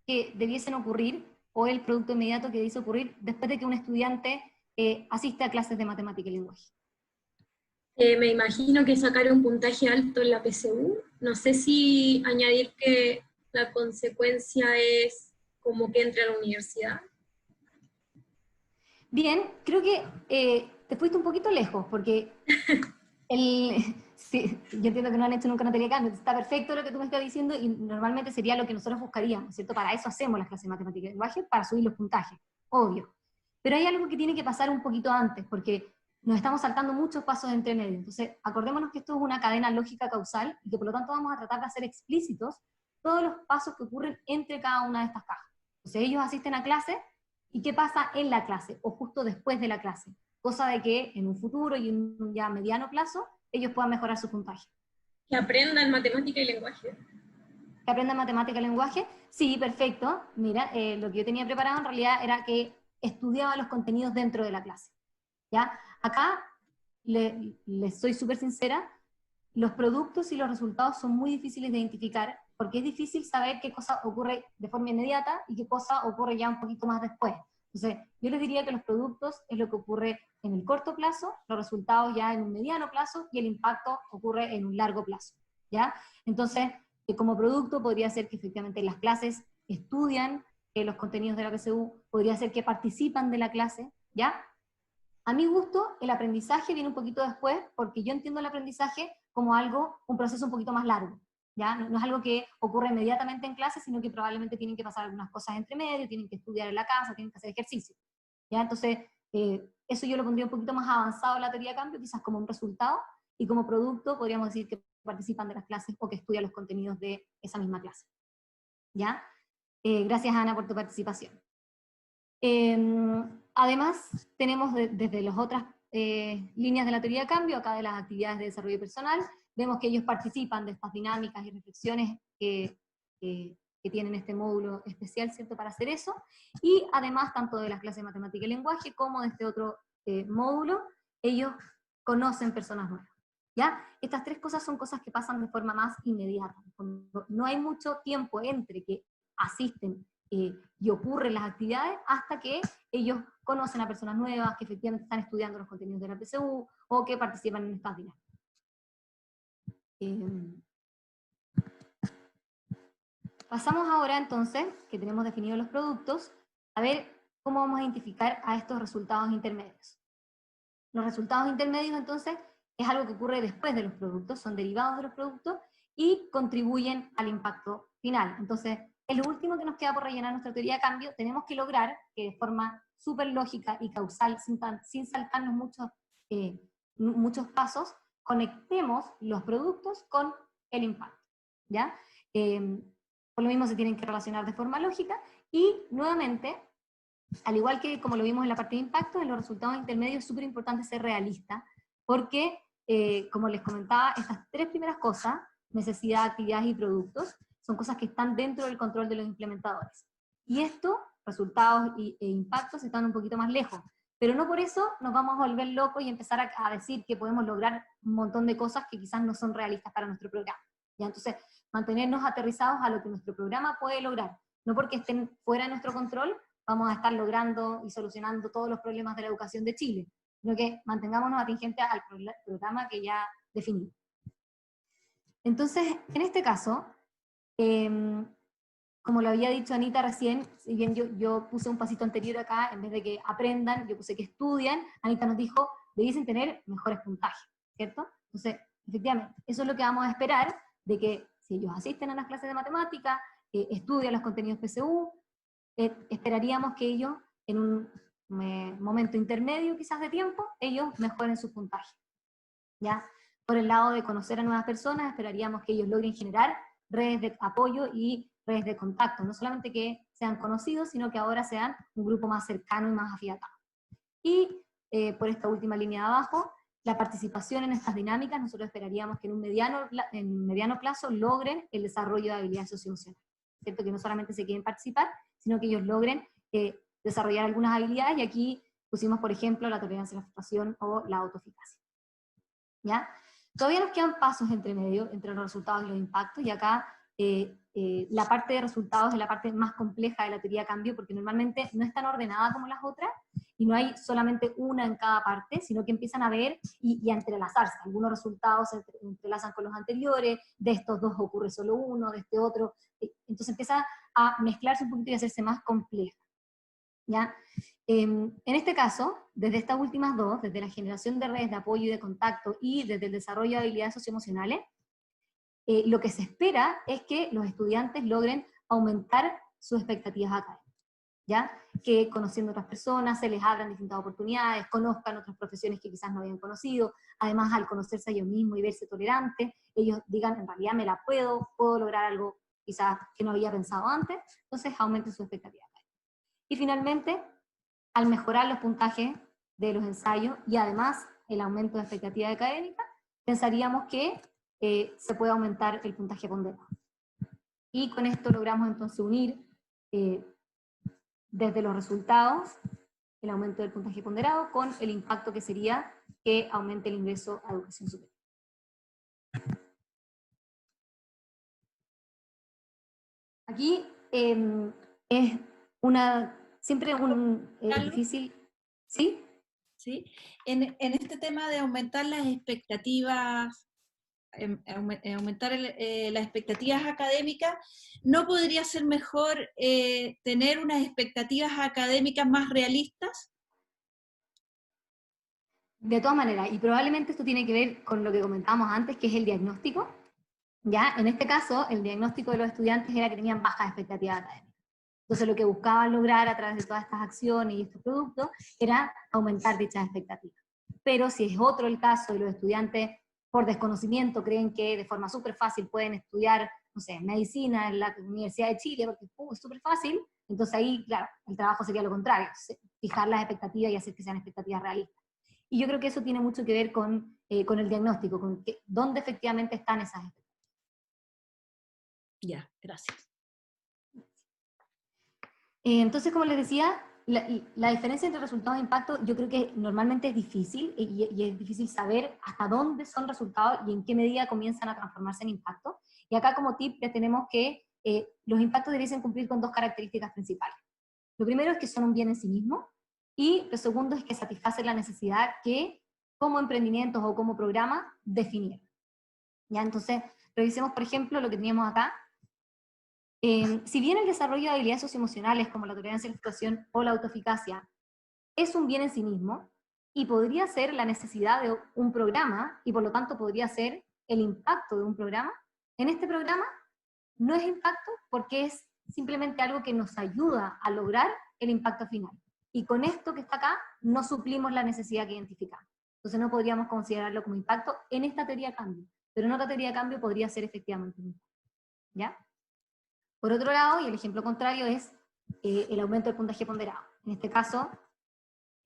[SPEAKER 2] que debiesen ocurrir, o el producto inmediato que debiese ocurrir después de que un estudiante asiste a clases de matemática y lenguaje?
[SPEAKER 9] Me imagino que sacar un puntaje alto en la PSU. No sé si añadir que la consecuencia es como que entre a la universidad.
[SPEAKER 2] Bien, creo que te fuiste un poquito lejos, porque sí, yo entiendo que no han hecho nunca una teoría de cambio, está perfecto lo que tú me estás diciendo y normalmente sería lo que nosotros buscaríamos, ¿cierto? Para eso hacemos las clases de matemática y lenguaje, para subir los puntajes, obvio. Pero hay algo que tiene que pasar un poquito antes, porque nos estamos saltando muchos pasos entre medio. Entonces, acordémonos que esto es una cadena lógica causal y que por lo tanto vamos a tratar de hacer explícitos todos los pasos que ocurren entre cada una de estas cajas. Entonces, ellos asisten a clase, ¿y qué pasa en la clase o justo después de la clase? Cosa de que en un futuro y en un ya mediano plazo ellos puedan mejorar su puntaje.
[SPEAKER 9] Que aprendan matemática y lenguaje.
[SPEAKER 2] ¿Que aprendan matemática y lenguaje? Sí, perfecto. Mira, lo que yo tenía preparado en realidad era que estudiaba los contenidos dentro de la clase. ¿Ya? Acá, les soy súper sincera, los productos y los resultados son muy difíciles de identificar, porque es difícil saber qué cosa ocurre de forma inmediata y qué cosa ocurre ya un poquito más después. Entonces, yo les diría que los productos es lo que ocurre en el corto plazo, los resultados ya en un mediano plazo, y el impacto ocurre en un largo plazo, ¿ya? Entonces, como producto podría ser que efectivamente en las clases estudian los contenidos de la PSU, podría ser que participan de la clase, ¿ya? A mi gusto, el aprendizaje viene un poquito después, porque yo entiendo el aprendizaje como algo, un proceso un poquito más largo, ¿ya? No es algo que ocurre inmediatamente en clase, sino que probablemente tienen que pasar algunas cosas entre medio, tienen que estudiar en la casa, tienen que hacer ejercicio, ¿ya? Entonces, eso yo lo pondría un poquito más avanzado en la teoría de cambio, quizás como un resultado, y como producto podríamos decir que participan de las clases o que estudian los contenidos de esa misma clase, ¿ya? Gracias, Ana, por tu participación. Además, tenemos desde las otras líneas de la teoría de cambio, acá de las actividades de desarrollo personal, vemos que ellos participan de estas dinámicas y reflexiones que tienen este módulo especial, ¿cierto?, para hacer eso, y además, tanto de las clases de matemática y lenguaje, como de este otro módulo, ellos conocen personas nuevas, ¿ya? Estas tres cosas son cosas que pasan de forma más inmediata, no hay mucho tiempo entre que asisten y ocurren las actividades hasta que ellos conocen a personas nuevas, que efectivamente están estudiando los contenidos de la PSU, o que participan en estas dinámicas. Pasamos ahora entonces, que tenemos definidos los productos, a ver cómo vamos a identificar a estos resultados intermedios. Los resultados intermedios entonces es algo que ocurre después de los productos, son derivados de los productos y contribuyen al impacto final. Entonces, es lo último que nos queda por rellenar nuestra teoría de cambio. Tenemos que lograr que de forma súper lógica y causal, sin saltarnos muchos pasos, conectemos los productos con el impacto, ¿ya? Por lo mismo se tienen que relacionar de forma lógica, y nuevamente, al igual que como lo vimos en la parte de impacto, en los resultados intermedios es súper importante ser realista, porque, como les comentaba, estas tres primeras cosas, necesidad, actividades y productos, son cosas que están dentro del control de los implementadores. Y esto, resultados e impactos, están un poquito más lejos. Pero no por eso nos vamos a volver locos y empezar a decir que podemos lograr un montón de cosas que quizás no son realistas para nuestro programa, ¿ya? Entonces, mantenernos aterrizados a lo que nuestro programa puede lograr. No porque estén fuera de nuestro control, vamos a estar logrando y solucionando todos los problemas de la educación de Chile, sino que mantengámonos atingentes al programa que ya definimos. Entonces, en este caso, como lo había dicho Anita recién, si bien yo puse un pasito anterior acá, en vez de que aprendan, yo puse que estudian, Anita nos dijo, debiesen tener mejores puntajes, ¿cierto? Entonces, efectivamente, eso es lo que vamos a esperar, de que si ellos asisten a las clases de matemática, estudian los contenidos PSU, esperaríamos que ellos, en un momento intermedio quizás de tiempo, ellos mejoren su puntaje, ¿ya? Por el lado de conocer a nuevas personas, esperaríamos que ellos logren generar redes de apoyo y redes de contacto, no solamente que sean conocidos, sino que ahora sean un grupo más cercano y más afiatado. Y por esta última línea de abajo, la participación en estas dinámicas, nosotros esperaríamos que en mediano plazo logren el desarrollo de habilidades socioemocionales, ¿cierto? Que no solamente se quieren participar, sino que ellos logren desarrollar algunas habilidades, y aquí pusimos, por ejemplo, la tolerancia a la frustración o la autoeficacia, ¿ya? Todavía nos quedan pasos entre medio, entre los resultados y los impactos, y acá la parte de resultados es la parte más compleja de la teoría de cambio, porque normalmente no es tan ordenada como las otras, y no hay solamente una en cada parte, sino que empiezan a ver y a entrelazarse. Algunos resultados se entrelazan con los anteriores, de estos dos ocurre solo uno, de este otro. Entonces empieza a mezclarse un poquito y a hacerse más compleja. ¿Ya? En este caso, desde estas últimas dos, desde la generación de redes de apoyo y de contacto y desde el desarrollo de habilidades socioemocionales, lo que se espera es que los estudiantes logren aumentar sus expectativas académicas, ¿ya? Que conociendo otras personas se les abran distintas oportunidades, conozcan otras profesiones que quizás no habían conocido, además al conocerse a ellos mismos y verse tolerantes, ellos digan, en realidad me la puedo lograr algo quizás que no había pensado antes, entonces aumenten sus expectativas académicas. Y finalmente, al mejorar los puntajes de los ensayos y además el aumento de expectativas académicas, pensaríamos que se puede aumentar el puntaje ponderado. Y con esto logramos entonces unir desde los resultados el aumento del puntaje ponderado con el impacto que sería que aumente el ingreso a educación superior. Aquí es siempre difícil, ¿sí?
[SPEAKER 10] ¿Sí? En este tema de aumentar las expectativas, aumentar las expectativas académicas, ¿no podría ser mejor tener unas expectativas académicas más realistas?
[SPEAKER 2] De todas maneras, y probablemente esto tiene que ver con lo que comentábamos antes, que es el diagnóstico. ¿Ya? En este caso, el diagnóstico de los estudiantes era que tenían bajas expectativas académicas. Entonces lo que buscaban lograr a través de todas estas acciones y estos productos era aumentar dichas expectativas. Pero si es otro el caso y los estudiantes por desconocimiento creen que de forma súper fácil pueden estudiar, no sé, medicina en la Universidad de Chile porque es súper fácil, entonces ahí, claro, el trabajo sería lo contrario, fijar las expectativas y hacer que sean expectativas realistas. Y yo creo que eso tiene mucho que ver con el diagnóstico, con dónde efectivamente están esas expectativas.
[SPEAKER 10] Ya, gracias.
[SPEAKER 2] Entonces, como les decía, la diferencia entre resultados e impacto yo creo que normalmente es difícil, y es difícil saber hasta dónde son resultados y en qué medida comienzan a transformarse en impacto. Y acá como tip les tenemos que los impactos debiesen cumplir con dos características principales. Lo primero es que son un bien en sí mismo, y lo segundo es que satisfacen la necesidad que como emprendimientos o como programa definieron. ¿Ya? Entonces, revisemos por ejemplo lo que teníamos acá. Si bien el desarrollo de habilidades socioemocionales como la tolerancia a la frustración o la autoeficacia es un bien en sí mismo, y podría ser la necesidad de un programa, y por lo tanto podría ser el impacto de un programa, en este programa no es impacto porque es simplemente algo que nos ayuda a lograr el impacto final. Y con esto que está acá, no suplimos la necesidad que identificamos. Entonces no podríamos considerarlo como impacto en esta teoría de cambio, pero en otra teoría de cambio podría ser efectivamente un impacto. ¿Ya? Por otro lado, y el ejemplo contrario es el aumento del puntaje ponderado. En este caso,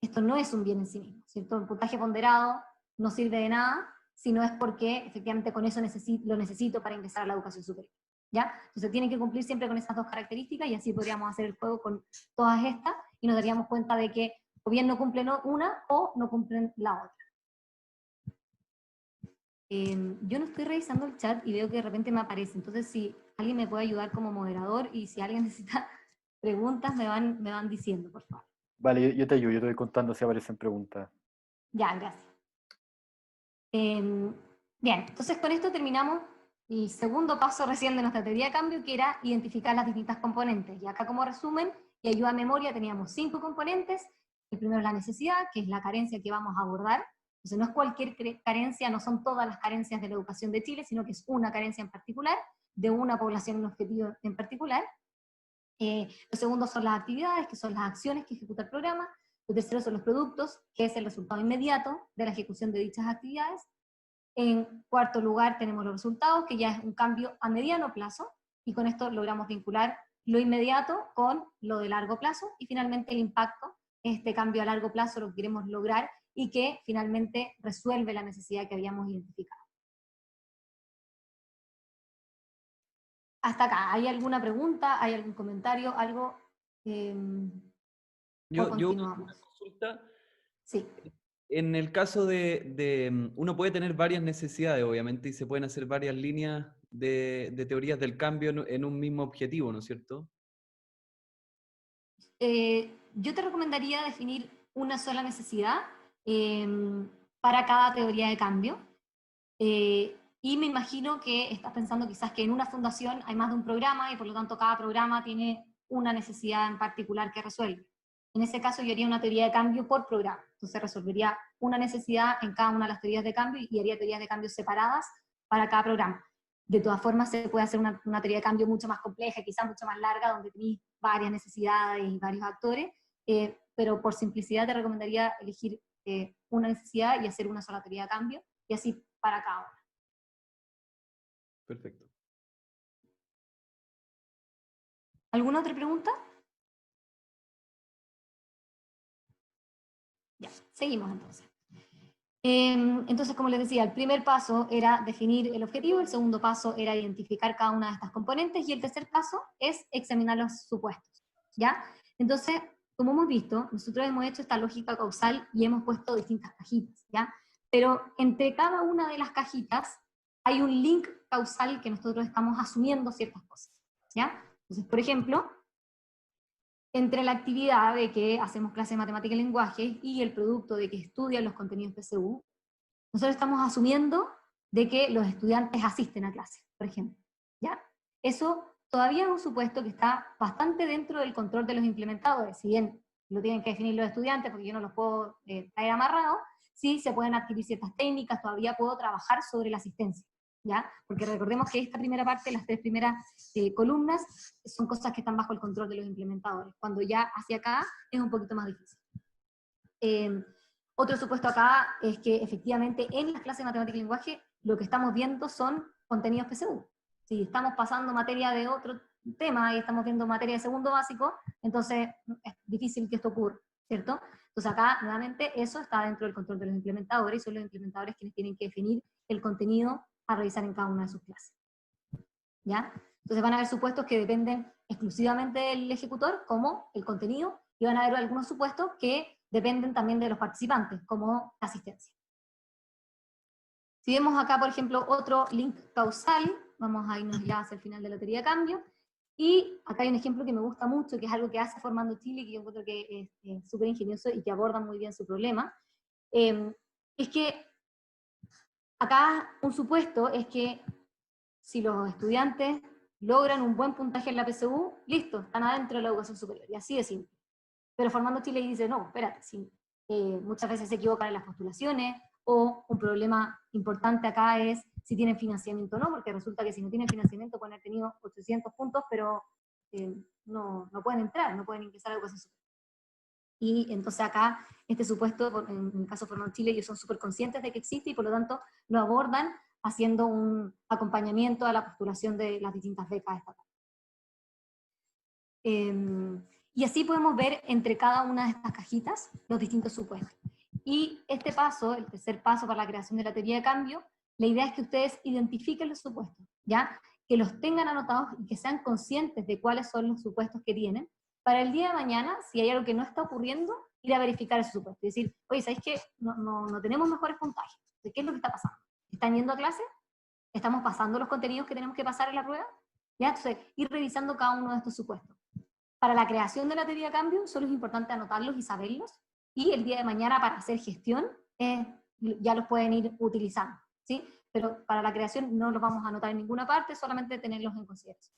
[SPEAKER 2] esto no es un bien en sí mismo, ¿cierto? El puntaje ponderado no sirve de nada si no es porque efectivamente con eso lo necesito para ingresar a la educación superior. ¿Ya? Entonces tienen que cumplir siempre con esas dos características y así podríamos hacer el juego con todas estas y nos daríamos cuenta de que o bien no cumplen una o no cumplen la otra. Yo no estoy revisando el chat y veo que de repente me aparece, entonces si alguien me puede ayudar como moderador y si alguien necesita preguntas me van diciendo, por favor.
[SPEAKER 1] Vale, yo te ayudo, yo te voy contando si aparecen preguntas.
[SPEAKER 2] Ya, gracias. Bien, entonces con esto terminamos el segundo paso recién de nuestra teoría de cambio, que era identificar las distintas componentes. Y acá como resumen y ayuda a memoria teníamos 5 componentes. El primero es la necesidad, que es la carencia que vamos a abordar. Entonces no es cualquier carencia, no son todas las carencias de la educación de Chile, sino que es una carencia en particular, de una población en objetivo en particular. Lo segundo son las actividades, que son las acciones que ejecuta el programa. Lo tercero son los productos, que es el resultado inmediato de la ejecución de dichas actividades. En cuarto lugar tenemos los resultados, que ya es un cambio a mediano plazo, y con esto logramos vincular lo inmediato con lo de largo plazo, y finalmente el impacto, este cambio a largo plazo lo que queremos lograr, y que finalmente resuelve la necesidad que habíamos identificado. Hasta acá, ¿hay alguna pregunta? ¿Hay algún comentario? ¿Algo?
[SPEAKER 4] Yo una consulta.
[SPEAKER 2] Sí.
[SPEAKER 4] En el caso de uno puede tener varias necesidades, obviamente, y se pueden hacer varias líneas de teorías del cambio en un mismo objetivo, ¿no es cierto?
[SPEAKER 2] Yo te recomendaría definir una sola necesidad para cada teoría de cambio. Y me imagino que estás pensando quizás que en una fundación hay más de un programa y por lo tanto cada programa tiene una necesidad en particular que resuelve. En ese caso yo haría una teoría de cambio por programa. Entonces resolvería una necesidad en cada una de las teorías de cambio y haría teorías de cambio separadas para cada programa. De todas formas se puede hacer una teoría de cambio mucho más compleja, quizás mucho más larga, donde tenéis varias necesidades y varios actores, pero por simplicidad te recomendaría elegir una necesidad y hacer una sola teoría de cambio, y así para cada una.
[SPEAKER 1] Perfecto.
[SPEAKER 2] ¿Alguna otra pregunta? Ya, seguimos entonces. Entonces, como les decía, el primer paso era definir el objetivo, el segundo paso era identificar cada una de estas componentes, y el tercer paso es examinar los supuestos, ¿ya? Entonces, como hemos visto, nosotros hemos hecho esta lógica causal y hemos puesto distintas cajitas, ¿ya? Pero entre cada una de las cajitas hay un link causal que nosotros estamos asumiendo ciertas cosas, ¿ya? Entonces, por ejemplo, entre la actividad de que hacemos clase de matemática y lenguaje y el producto de que estudian los contenidos PSU, nosotros estamos asumiendo de que los estudiantes asisten a clase, por ejemplo, ¿ya? Eso todavía es un supuesto que está bastante dentro del control de los implementadores, si bien lo tienen que definir los estudiantes porque yo no los puedo traer amarrados, sí se pueden adquirir ciertas técnicas, todavía puedo trabajar sobre la asistencia, ¿ya? Porque recordemos que esta primera parte, las tres primeras columnas, son cosas que están bajo el control de los implementadores. Cuando ya hacia acá es un poquito más difícil. Otro supuesto acá es que efectivamente en las clases de matemática y lenguaje lo que estamos viendo son contenidos PSU. Si estamos pasando materia de otro tema y estamos viendo materia de segundo básico, entonces es difícil que esto ocurra, ¿cierto? Entonces acá, nuevamente, eso está dentro del control de los implementadores, y son los implementadores quienes tienen que definir el contenido a revisar en cada una de sus clases, ¿ya? Entonces van a haber supuestos que dependen exclusivamente del ejecutor, como el contenido, y van a haber algunos supuestos que dependen también de los participantes, como la asistencia. Si vemos acá, por ejemplo, otro link causal, vamos a irnos ya hacia el final de la teoría de cambio, y acá hay un ejemplo que me gusta mucho, que es algo que hace Formando Chile, que yo encuentro que es súper ingenioso y que aborda muy bien su problema. Es que acá un supuesto es que si los estudiantes logran un buen puntaje en la PSU, listo, están adentro de la educación superior, y así de simple. Pero Formando Chile dice, no, espérate, sí, muchas veces se equivocan en las postulaciones, o un problema importante acá es si tienen financiamiento o no, porque resulta que si no tienen financiamiento pueden haber tenido 800 puntos, pero no pueden entrar, no pueden ingresar a la educación superior. Y entonces acá, este supuesto, en el caso de Formando Chile, ellos son súper conscientes de que existe y por lo tanto lo abordan haciendo un acompañamiento a la postulación de las distintas becas estatales. Y así podemos ver entre cada una de estas cajitas los distintos supuestos. Y este paso, el tercer paso para la creación de la teoría de cambio, la idea es que ustedes identifiquen los supuestos, ¿ya? Que los tengan anotados y que sean conscientes de cuáles son los supuestos que tienen, para el día de mañana, si hay algo que no está ocurriendo, ir a verificar ese supuesto. Es decir, oye, ¿sabéis que no tenemos mejores puntajes? ¿De qué es lo que está pasando? ¿Están yendo a clase? ¿Estamos pasando los contenidos que tenemos que pasar en la prueba? ¿Ya? Entonces, ir revisando cada uno de estos supuestos. Para la creación de la teoría de cambio, solo es importante anotarlos y saberlos, y el día de mañana para hacer gestión, ya los pueden ir utilizando, ¿sí? Pero para la creación no los vamos a anotar en ninguna parte, solamente tenerlos en consideración.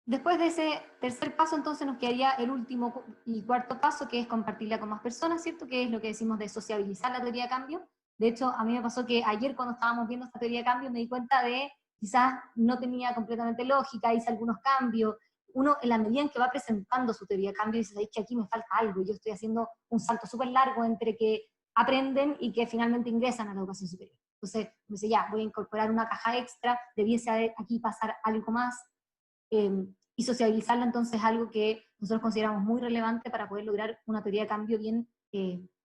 [SPEAKER 2] Después de ese tercer paso, entonces nos quedaría el último y cuarto paso, que es compartirla con más personas, ¿cierto? Que es lo que decimos de sociabilizar la teoría de cambio. De hecho, a mí me pasó que ayer cuando estábamos viendo esta teoría de cambio me di cuenta de quizás no tenía completamente lógica, hice algunos cambios. Uno, en la medida en que va presentando su teoría de cambio, dice, ¿sabéis que aquí me falta algo? Yo estoy haciendo un salto súper largo entre que aprenden y que finalmente ingresan a la educación superior. Entonces, me dice, ya, voy a incorporar una caja extra, debiese aquí pasar algo más. Y sociabilizarla entonces es algo que nosotros consideramos muy relevante para poder lograr una teoría de cambio bien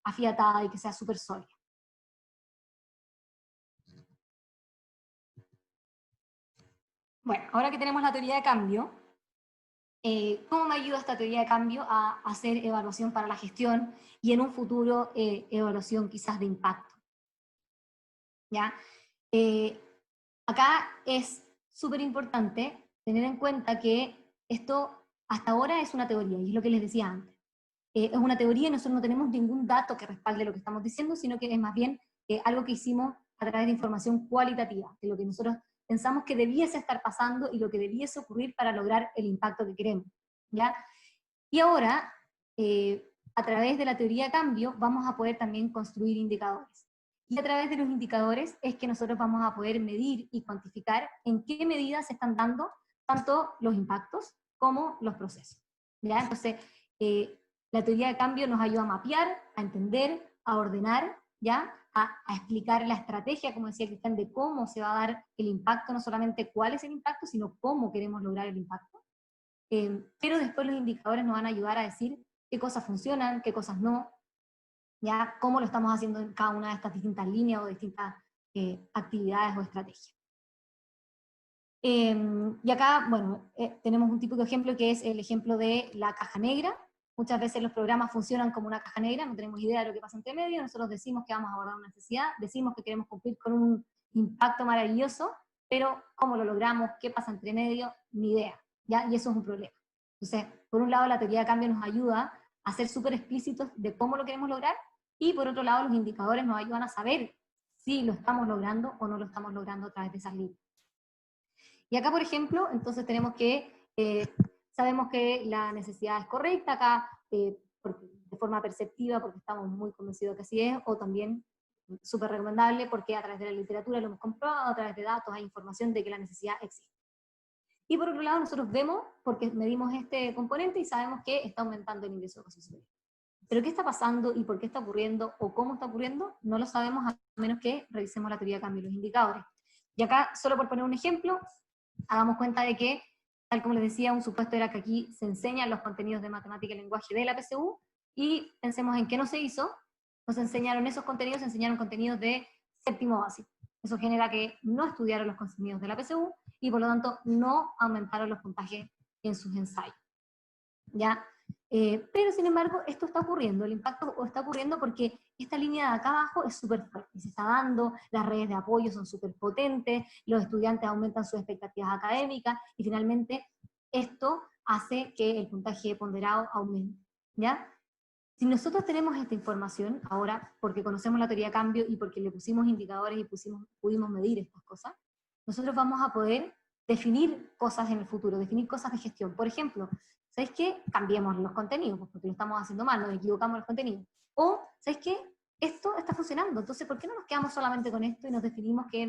[SPEAKER 2] afiatada y que sea súper sólida. Bueno, ahora que tenemos la teoría de cambio, ¿cómo me ayuda esta teoría de cambio a hacer evaluación para la gestión y en un futuro evaluación quizás de impacto? ¿Ya? Acá es súper importante tener en cuenta que esto hasta ahora es una teoría, y es lo que les decía antes. es una teoría y nosotros no tenemos ningún dato que respalde lo que estamos diciendo, sino que es más bien algo que hicimos a través de información cualitativa, de lo que nosotros pensamos que debiese estar pasando y lo que debiese ocurrir para lograr el impacto que queremos, ¿ya? Y ahora, a través de la teoría de cambio, vamos a poder también construir indicadores. Y a través de los indicadores es que nosotros vamos a poder medir y cuantificar en qué medida se están dando tanto los impactos como los procesos, ¿ya? Entonces, la teoría de cambio nos ayuda a mapear, a entender, a ordenar, ¿ya? A explicar la estrategia, como decía Cristian, de cómo se va a dar el impacto, no solamente cuál es el impacto, sino cómo queremos lograr el impacto. Pero después los indicadores nos van a ayudar a decir qué cosas funcionan, qué cosas no, ¿ya? Cómo lo estamos haciendo en cada una de estas distintas líneas o distintas actividades o estrategias. Y acá, bueno, tenemos un típico ejemplo que es el ejemplo de la caja negra. Muchas veces los programas funcionan como una caja negra, no tenemos idea de lo que pasa entre medio, nosotros decimos que vamos a abordar una necesidad, decimos que queremos cumplir con un impacto maravilloso, pero ¿cómo lo logramos? ¿Qué pasa entre medio? Ni idea, ¿ya? Y eso es un problema. Entonces, por un lado, la teoría de cambio nos ayuda a ser súper explícitos de cómo lo queremos lograr, y por otro lado, los indicadores nos ayudan a saber si lo estamos logrando o no lo estamos logrando a través de esas líneas. Y acá, por ejemplo, entonces tenemos que, sabemos que la necesidad es correcta, acá de forma perceptiva, porque estamos muy convencidos que así es, o también súper recomendable, porque a través de la literatura lo hemos comprobado, a través de datos hay información de que la necesidad existe. Y por otro lado, nosotros vemos, porque medimos este componente y sabemos que está aumentando el ingreso de educación superior. Pero ¿qué está pasando y por qué está ocurriendo o cómo está ocurriendo? No lo sabemos a menos que revisemos la teoría de cambio y los indicadores. Y acá, solo por poner un ejemplo, hagamos cuenta de que, tal como les decía, un supuesto era que aquí se enseñan los contenidos de matemática y lenguaje de la PSU, y pensemos en qué no se hizo, nos enseñaron esos contenidos, se enseñaron contenidos de séptimo básico. Eso genera que no estudiaron los contenidos de la PSU, y por lo tanto no aumentaron los puntajes en sus ensayos. ¿Ya? Pero sin embargo, esto está ocurriendo, el impacto está ocurriendo porque esta línea de acá abajo es súper fuerte, se está dando, las redes de apoyo son súper potentes, los estudiantes aumentan sus expectativas académicas, y finalmente esto hace que el puntaje ponderado aumente, ¿ya? Si nosotros tenemos esta información ahora, porque conocemos la teoría de cambio y porque le pusimos indicadores y pudimos medir estas cosas, nosotros vamos a poder definir cosas en el futuro, definir cosas de gestión. Por ejemplo, ¿sabéis qué? Cambiemos los contenidos, porque lo estamos haciendo mal, nos equivocamos en los contenidos. O, ¿sabéis qué? Esto está funcionando, entonces, ¿por qué no nos quedamos solamente con esto y nos definimos que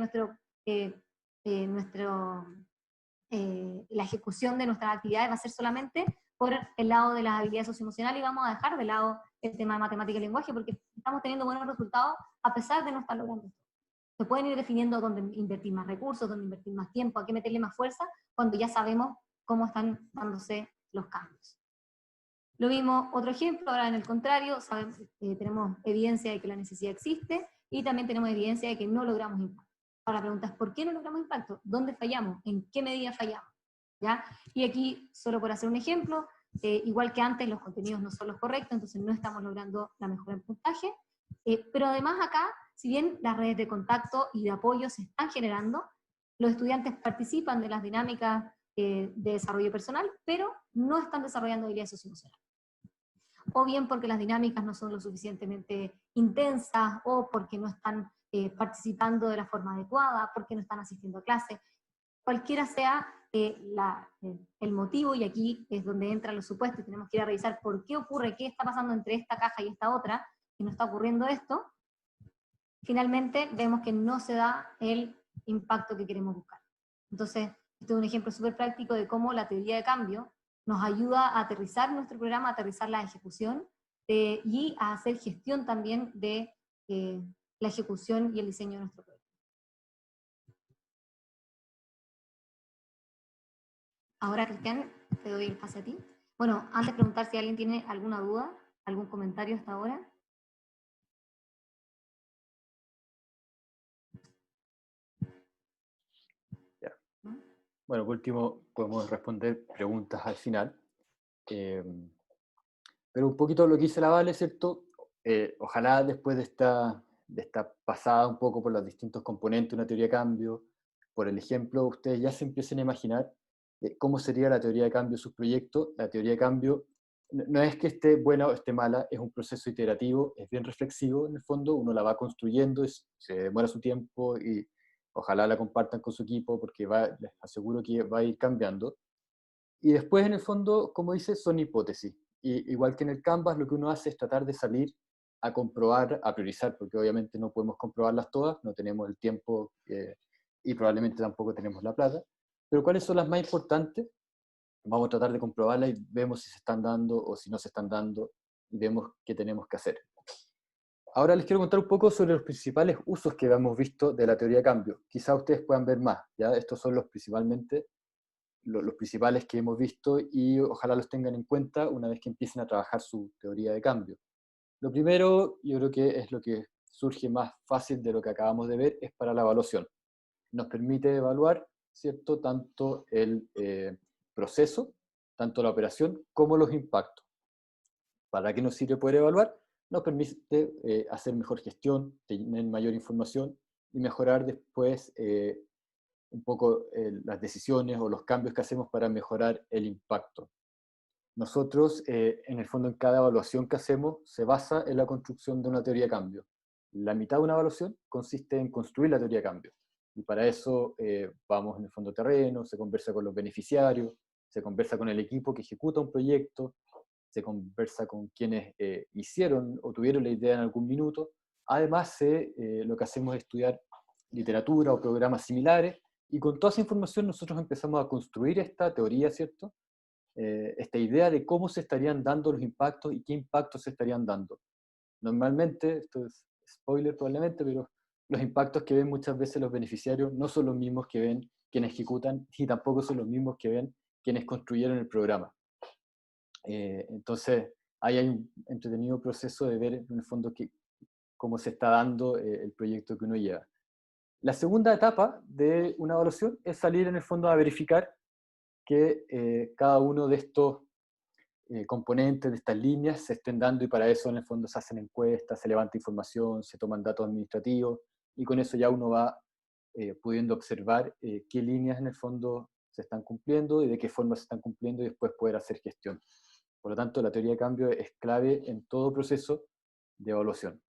[SPEAKER 2] la ejecución de nuestras actividades va a ser solamente por el lado de las habilidades socioemocionales, y vamos a dejar de lado el tema de matemática y lenguaje, porque estamos teniendo buenos resultados a pesar de no estar logrando esto? Se pueden ir definiendo dónde invertir más recursos, dónde invertir más tiempo, a qué meterle más fuerza, cuando ya sabemos cómo están dándose los cambios. Lo mismo, otro ejemplo, ahora en el contrario, tenemos evidencia de que la necesidad existe, y también tenemos evidencia de que no logramos impacto. Ahora la pregunta es, ¿por qué no logramos impacto? ¿Dónde fallamos? ¿En qué medida fallamos? ¿Ya? Y aquí, solo por hacer un ejemplo, igual que antes, los contenidos no son los correctos, entonces no estamos logrando la mejora en puntaje, pero además acá, si bien las redes de contacto y de apoyo se están generando, los estudiantes participan de las dinámicas de desarrollo personal, pero no están desarrollando habilidades socioemocionales. O bien porque las dinámicas no son lo suficientemente intensas, o porque no están participando de la forma adecuada, porque no están asistiendo a clases. Cualquiera sea el motivo, y aquí es donde entran los supuestos, y tenemos que ir a revisar por qué ocurre, qué está pasando entre esta caja y esta otra, que no está ocurriendo esto, finalmente vemos que no se da el impacto que queremos buscar. Entonces, este es un ejemplo súper práctico de cómo la teoría de cambio nos ayuda a aterrizar nuestro programa, a aterrizar la ejecución, y a hacer gestión también de la ejecución y el diseño de nuestro programa. Ahora, Cristian, te doy el pase a ti. Bueno, antes de preguntar si alguien tiene alguna duda, algún comentario hasta ahora.
[SPEAKER 1] Bueno, por último, podemos responder preguntas al final. Pero un poquito lo que dice la Vale, ¿cierto? Ojalá después de esta pasada un poco por los distintos componentes de una teoría de cambio, por el ejemplo, ustedes ya se empiecen a imaginar cómo sería la teoría de cambio de sus proyectos. La teoría de cambio no es que esté buena o esté mala, es un proceso iterativo, es bien reflexivo en el fondo, uno la va construyendo, se demora su tiempo y ojalá la compartan con su equipo porque les aseguro que va a ir cambiando. Y después en el fondo, como dice, son hipótesis. Y, igual que en el Canvas, lo que uno hace es tratar de salir a comprobar, a priorizar, porque obviamente no podemos comprobarlas todas, no tenemos el tiempo y probablemente tampoco tenemos la plata. Pero ¿cuáles son las más importantes? Vamos a tratar de comprobarlas y vemos si se están dando o si no se están dando y vemos qué tenemos que hacer. Ahora les quiero contar un poco sobre los principales usos que hemos visto de la teoría de cambio. Quizá ustedes puedan ver más, ¿ya? Estos son los principales que hemos visto y ojalá los tengan en cuenta una vez que empiecen a trabajar su teoría de cambio. Lo primero, yo creo que es lo que surge más fácil de lo que acabamos de ver, es para la evaluación. Nos permite evaluar, ¿cierto?, tanto el proceso, tanto la operación, como los impactos. ¿Para qué nos sirve poder evaluar? Nos permite hacer mejor gestión, tener mayor información y mejorar después un poco las decisiones o los cambios que hacemos para mejorar el impacto. Nosotros, en el fondo, en cada evaluación que hacemos, se basa en la construcción de una teoría de cambio. La mitad de una evaluación consiste en construir la teoría de cambio. Y para eso vamos en el fondo terreno, se conversa con los beneficiarios, se conversa con el equipo que ejecuta un proyecto, se conversa con quienes hicieron o tuvieron la idea en algún minuto. Además, lo que hacemos es estudiar literatura o programas similares, y con toda esa información nosotros empezamos a construir esta teoría, ¿cierto? Esta idea de cómo se estarían dando los impactos y qué impactos se estarían dando. Normalmente, esto es spoiler probablemente, pero los impactos que ven muchas veces los beneficiarios no son los mismos que ven quienes ejecutan y tampoco son los mismos que ven quienes construyeron el programa. Entonces, ahí hay un entretenido proceso de ver en el fondo cómo se está dando el proyecto que uno lleva. La segunda etapa de una evaluación es salir en el fondo a verificar que cada uno de estos componentes, de estas líneas, se estén dando, y para eso en el fondo se hacen encuestas, se levanta información, se toman datos administrativos, y con eso ya uno va pudiendo observar qué líneas en el fondo se están cumpliendo y de qué forma se están cumpliendo, y después poder hacer gestión. Por lo tanto, la teoría de cambio es clave en todo proceso de evaluación.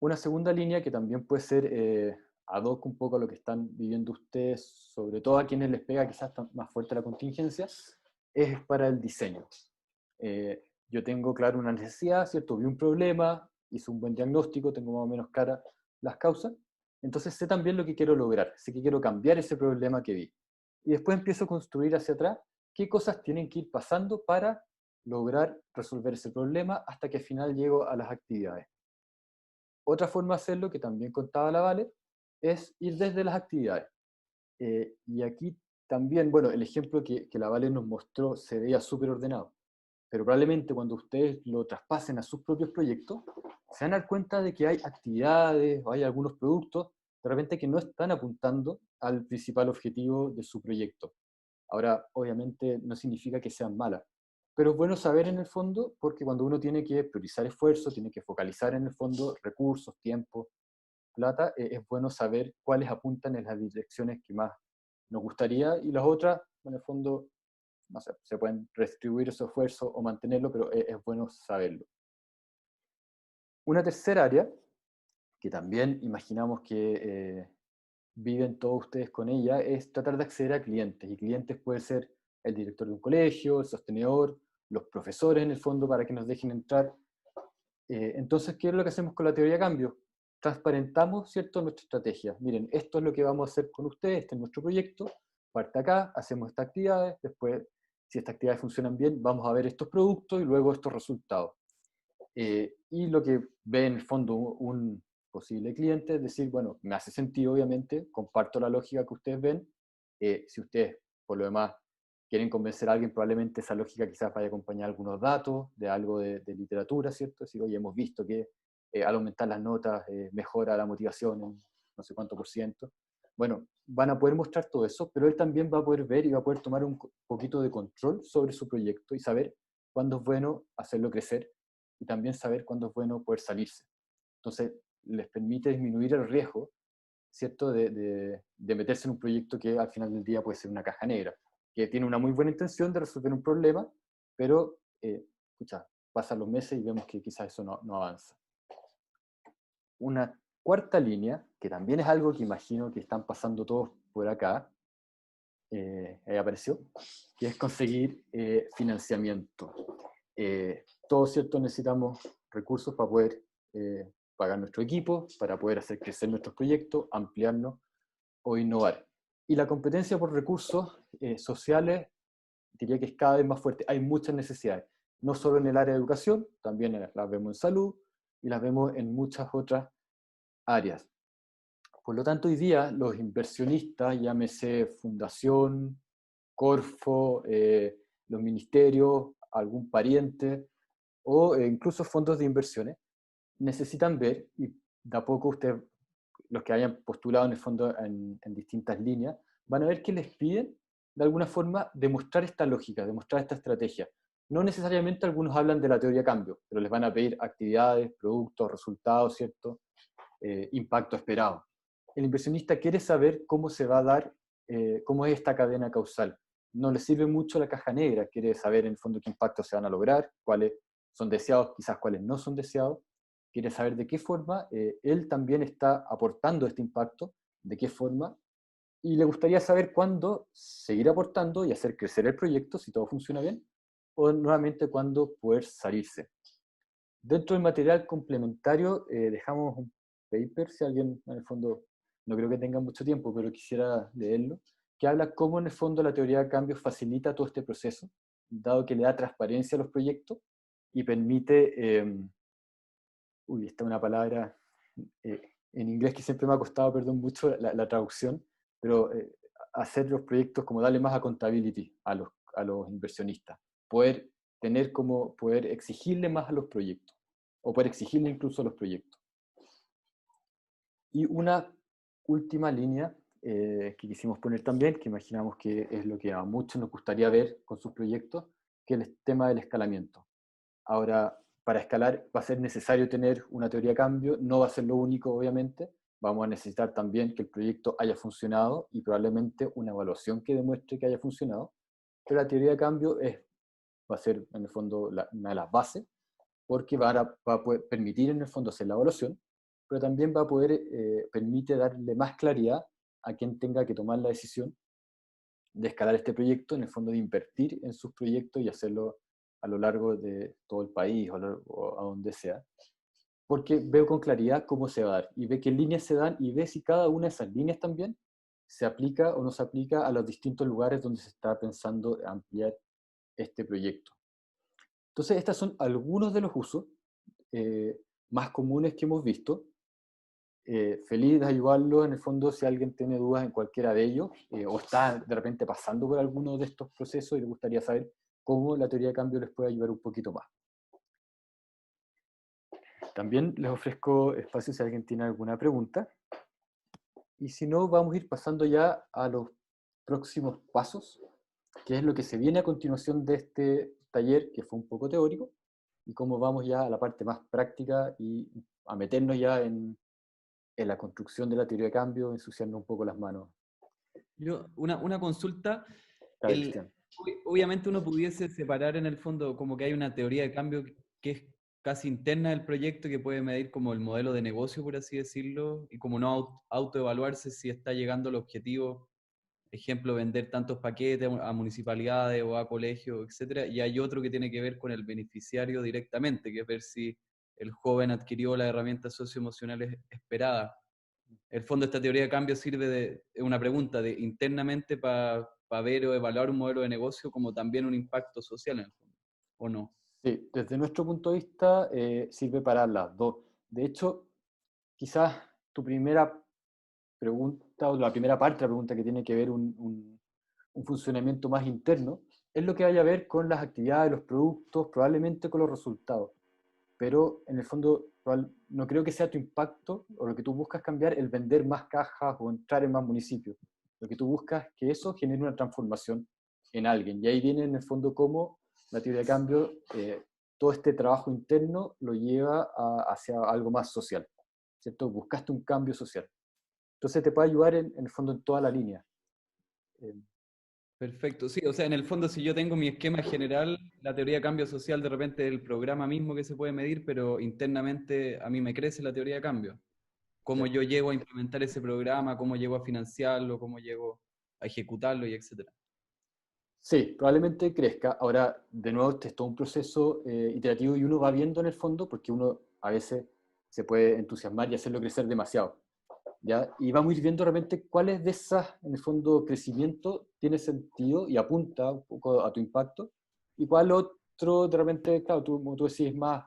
[SPEAKER 1] Una segunda línea que también puede ser ad hoc un poco a lo que están viviendo ustedes, sobre todo a quienes les pega quizás más fuerte la contingencia, es para el diseño. Yo tengo claro una necesidad, ¿cierto? Vi un problema, hice un buen diagnóstico, tengo más o menos claras las causas, entonces sé también lo que quiero lograr, sé que quiero cambiar ese problema que vi. Y después empiezo a construir hacia atrás qué cosas tienen que ir pasando para lograr resolver ese problema hasta que al final llego a las actividades. Otra forma de hacerlo, que también contaba la Vale, es ir desde las actividades. Y aquí también, bueno, el ejemplo que la Vale nos mostró se veía súper ordenado, pero probablemente cuando ustedes lo traspasen a sus propios proyectos, se van a dar cuenta de que hay actividades o hay algunos productos de repente que no están apuntando al principal objetivo de su proyecto. Ahora, obviamente, no significa que sean malas, pero es bueno saber en el fondo, porque cuando uno tiene que priorizar esfuerzos, tiene que focalizar en el fondo recursos, tiempo, plata, es bueno saber cuáles apuntan en las direcciones que más nos gustaría, y las otras, en el fondo, no sé, se pueden redistribuir esos esfuerzos o mantenerlo, pero es bueno saberlo. Una tercera área, que también imaginamos que viven todos ustedes con ella, es tratar de acceder a clientes, y clientes puede ser el director de un colegio, el sostenedor, los profesores en el fondo, para que nos dejen entrar. Entonces, ¿qué es lo que hacemos con la teoría de cambio? Transparentamos, ¿cierto?, nuestra estrategia. Miren, esto es lo que vamos a hacer con ustedes, este es nuestro proyecto, parte acá, hacemos estas actividades, después, si estas actividades funcionan bien, vamos a ver estos productos y luego estos resultados. Y lo que ve en el fondo un posible cliente es decir, bueno, me hace sentido, obviamente, comparto la lógica que ustedes ven. Si ustedes, por lo demás, quieren convencer a alguien, probablemente esa lógica quizás vaya a acompañar algunos datos de algo de literatura, ¿cierto? Así que hoy hemos visto que al aumentar las notas mejora la motivación en no sé cuánto %. Bueno, van a poder mostrar todo eso, pero él también va a poder ver y va a poder tomar un poquito de control sobre su proyecto y saber cuándo es bueno hacerlo crecer, y también saber cuándo es bueno poder salirse. Entonces, les permite disminuir el riesgo, ¿cierto?, de meterse en un proyecto que al final del día puede ser una caja negra, que tiene una muy buena intención de resolver un problema, pero pasan los meses y vemos que quizás eso no avanza. Una cuarta línea, que también es algo que imagino que están pasando todos por acá, ahí apareció, que es conseguir financiamiento. Todos, ¿cierto? Necesitamos recursos para poder pagar nuestro equipo, para poder hacer crecer nuestros proyectos, ampliarnos o innovar. Y la competencia por recursos sociales, diría que es cada vez más fuerte. Hay muchas necesidades, no solo en el área de educación, también las vemos en salud y las vemos en muchas otras áreas. Por lo tanto, hoy día los inversionistas, llámese fundación, Corfo, los ministerios, algún pariente o incluso fondos de inversiones, necesitan ver, y de a poco ustedes, los que hayan postulado en el fondo en distintas líneas, van a ver que les piden de alguna forma demostrar esta lógica, demostrar esta estrategia. No necesariamente algunos hablan de la teoría de cambio, pero les van a pedir actividades, productos, resultados, ¿cierto? Impacto esperado. El inversionista quiere saber cómo se va a dar, cómo es esta cadena causal. No le sirve mucho la caja negra, quiere saber en el fondo qué impactos se van a lograr, cuáles son deseados, quizás cuáles no son deseados. Quiere saber de qué forma él también está aportando este impacto, de qué forma, y le gustaría saber cuándo seguir aportando y hacer crecer el proyecto, si todo funciona bien, o nuevamente cuándo poder salirse. Dentro del material complementario dejamos un paper, si alguien en el fondo, no creo que tenga mucho tiempo, pero quisiera leerlo, que habla cómo en el fondo la teoría de cambios facilita todo este proceso, dado que le da transparencia a los proyectos y permite, esta es una palabra en inglés que siempre me ha costado, perdón, mucho la traducción, pero hacer los proyectos como darle más accountability a los inversionistas, poder exigirle más a los proyectos, o poder exigirle incluso a los proyectos. Y una última línea que quisimos poner también, que imaginamos que es lo que a muchos nos gustaría ver con sus proyectos, que es el tema del escalamiento. Ahora, para escalar va a ser necesario tener una teoría de cambio, no va a ser lo único, obviamente. Vamos a necesitar también que el proyecto haya funcionado y probablemente una evaluación que demuestre que haya funcionado. Pero la teoría de cambio va a ser, en el fondo, una de las bases, porque va a poder permitir, en el fondo, hacer la evaluación, pero también va a poder, permite darle más claridad a quien tenga que tomar la decisión de escalar este proyecto, en el fondo de invertir en sus proyectos y hacerlo a lo largo de todo el país o a donde sea, porque veo con claridad cómo se va a dar, y ve qué líneas se dan, y ve si cada una de esas líneas también se aplica o no se aplica a los distintos lugares donde se está pensando ampliar este proyecto. Entonces, estos son algunos de los usos más comunes que hemos visto. Feliz de ayudarlo, en el fondo, si alguien tiene dudas en cualquiera de ellos, o está de repente pasando por alguno de estos procesos y le gustaría saber cómo la teoría de cambio les puede ayudar un poquito más. También les ofrezco espacio si alguien tiene alguna pregunta. Y si no, vamos a ir pasando ya a los próximos pasos, que es lo que se viene a continuación de este taller, que fue un poco teórico, y cómo vamos ya a la parte más práctica y a meternos ya en la construcción de la teoría de cambio, ensuciando un poco las manos.
[SPEAKER 4] Una consulta.
[SPEAKER 1] Claro, Cristian.
[SPEAKER 4] Obviamente uno pudiese separar en el fondo como que hay una teoría de cambio que es casi interna del proyecto, que puede medir como el modelo de negocio, por así decirlo, y como no autoevaluarse si está llegando al objetivo, ejemplo, vender tantos paquetes a municipalidades o a colegios, etc. Y hay otro que tiene que ver con el beneficiario directamente, que es ver si el joven adquirió las herramientas socioemocionales esperadas. El fondo, esta teoría de cambio sirve de una pregunta de internamente para ver o evaluar un modelo de negocio como también un impacto social en el fondo, ¿o no?
[SPEAKER 1] Sí, desde nuestro punto de vista sirve para las dos. De hecho, quizás tu primera pregunta, o la primera parte de la pregunta que tiene que ver un funcionamiento más interno, es lo que vaya a ver con las actividades, los productos, probablemente con los resultados. Pero en el fondo no creo que sea tu impacto o lo que tú buscas cambiar el vender más cajas o entrar en más municipios. Lo que tú buscas es que eso genere una transformación en alguien. Y ahí viene en el fondo cómo la teoría de cambio, todo este trabajo interno lo lleva hacia algo más social, ¿cierto? Buscaste un cambio social. Entonces te puede ayudar en el fondo en toda la línea.
[SPEAKER 4] Perfecto, sí, o sea, en el fondo si yo tengo mi esquema general, la teoría de cambio social de repente es el programa mismo que se puede medir, pero internamente a mí me crece la teoría de cambio. Cómo yo llego a implementar ese programa, cómo llego a financiarlo, cómo llego a ejecutarlo y etcétera.
[SPEAKER 1] Sí, probablemente crezca. Ahora, de nuevo, este es todo un proceso iterativo y uno va viendo en el fondo, porque uno a veces se puede entusiasmar y hacerlo crecer demasiado, ¿ya? Y vamos a ir viendo realmente cuáles de esas, en el fondo, crecimiento tiene sentido y apunta un poco a tu impacto, y cuál otro, de repente, claro, tú, como tú decís, más,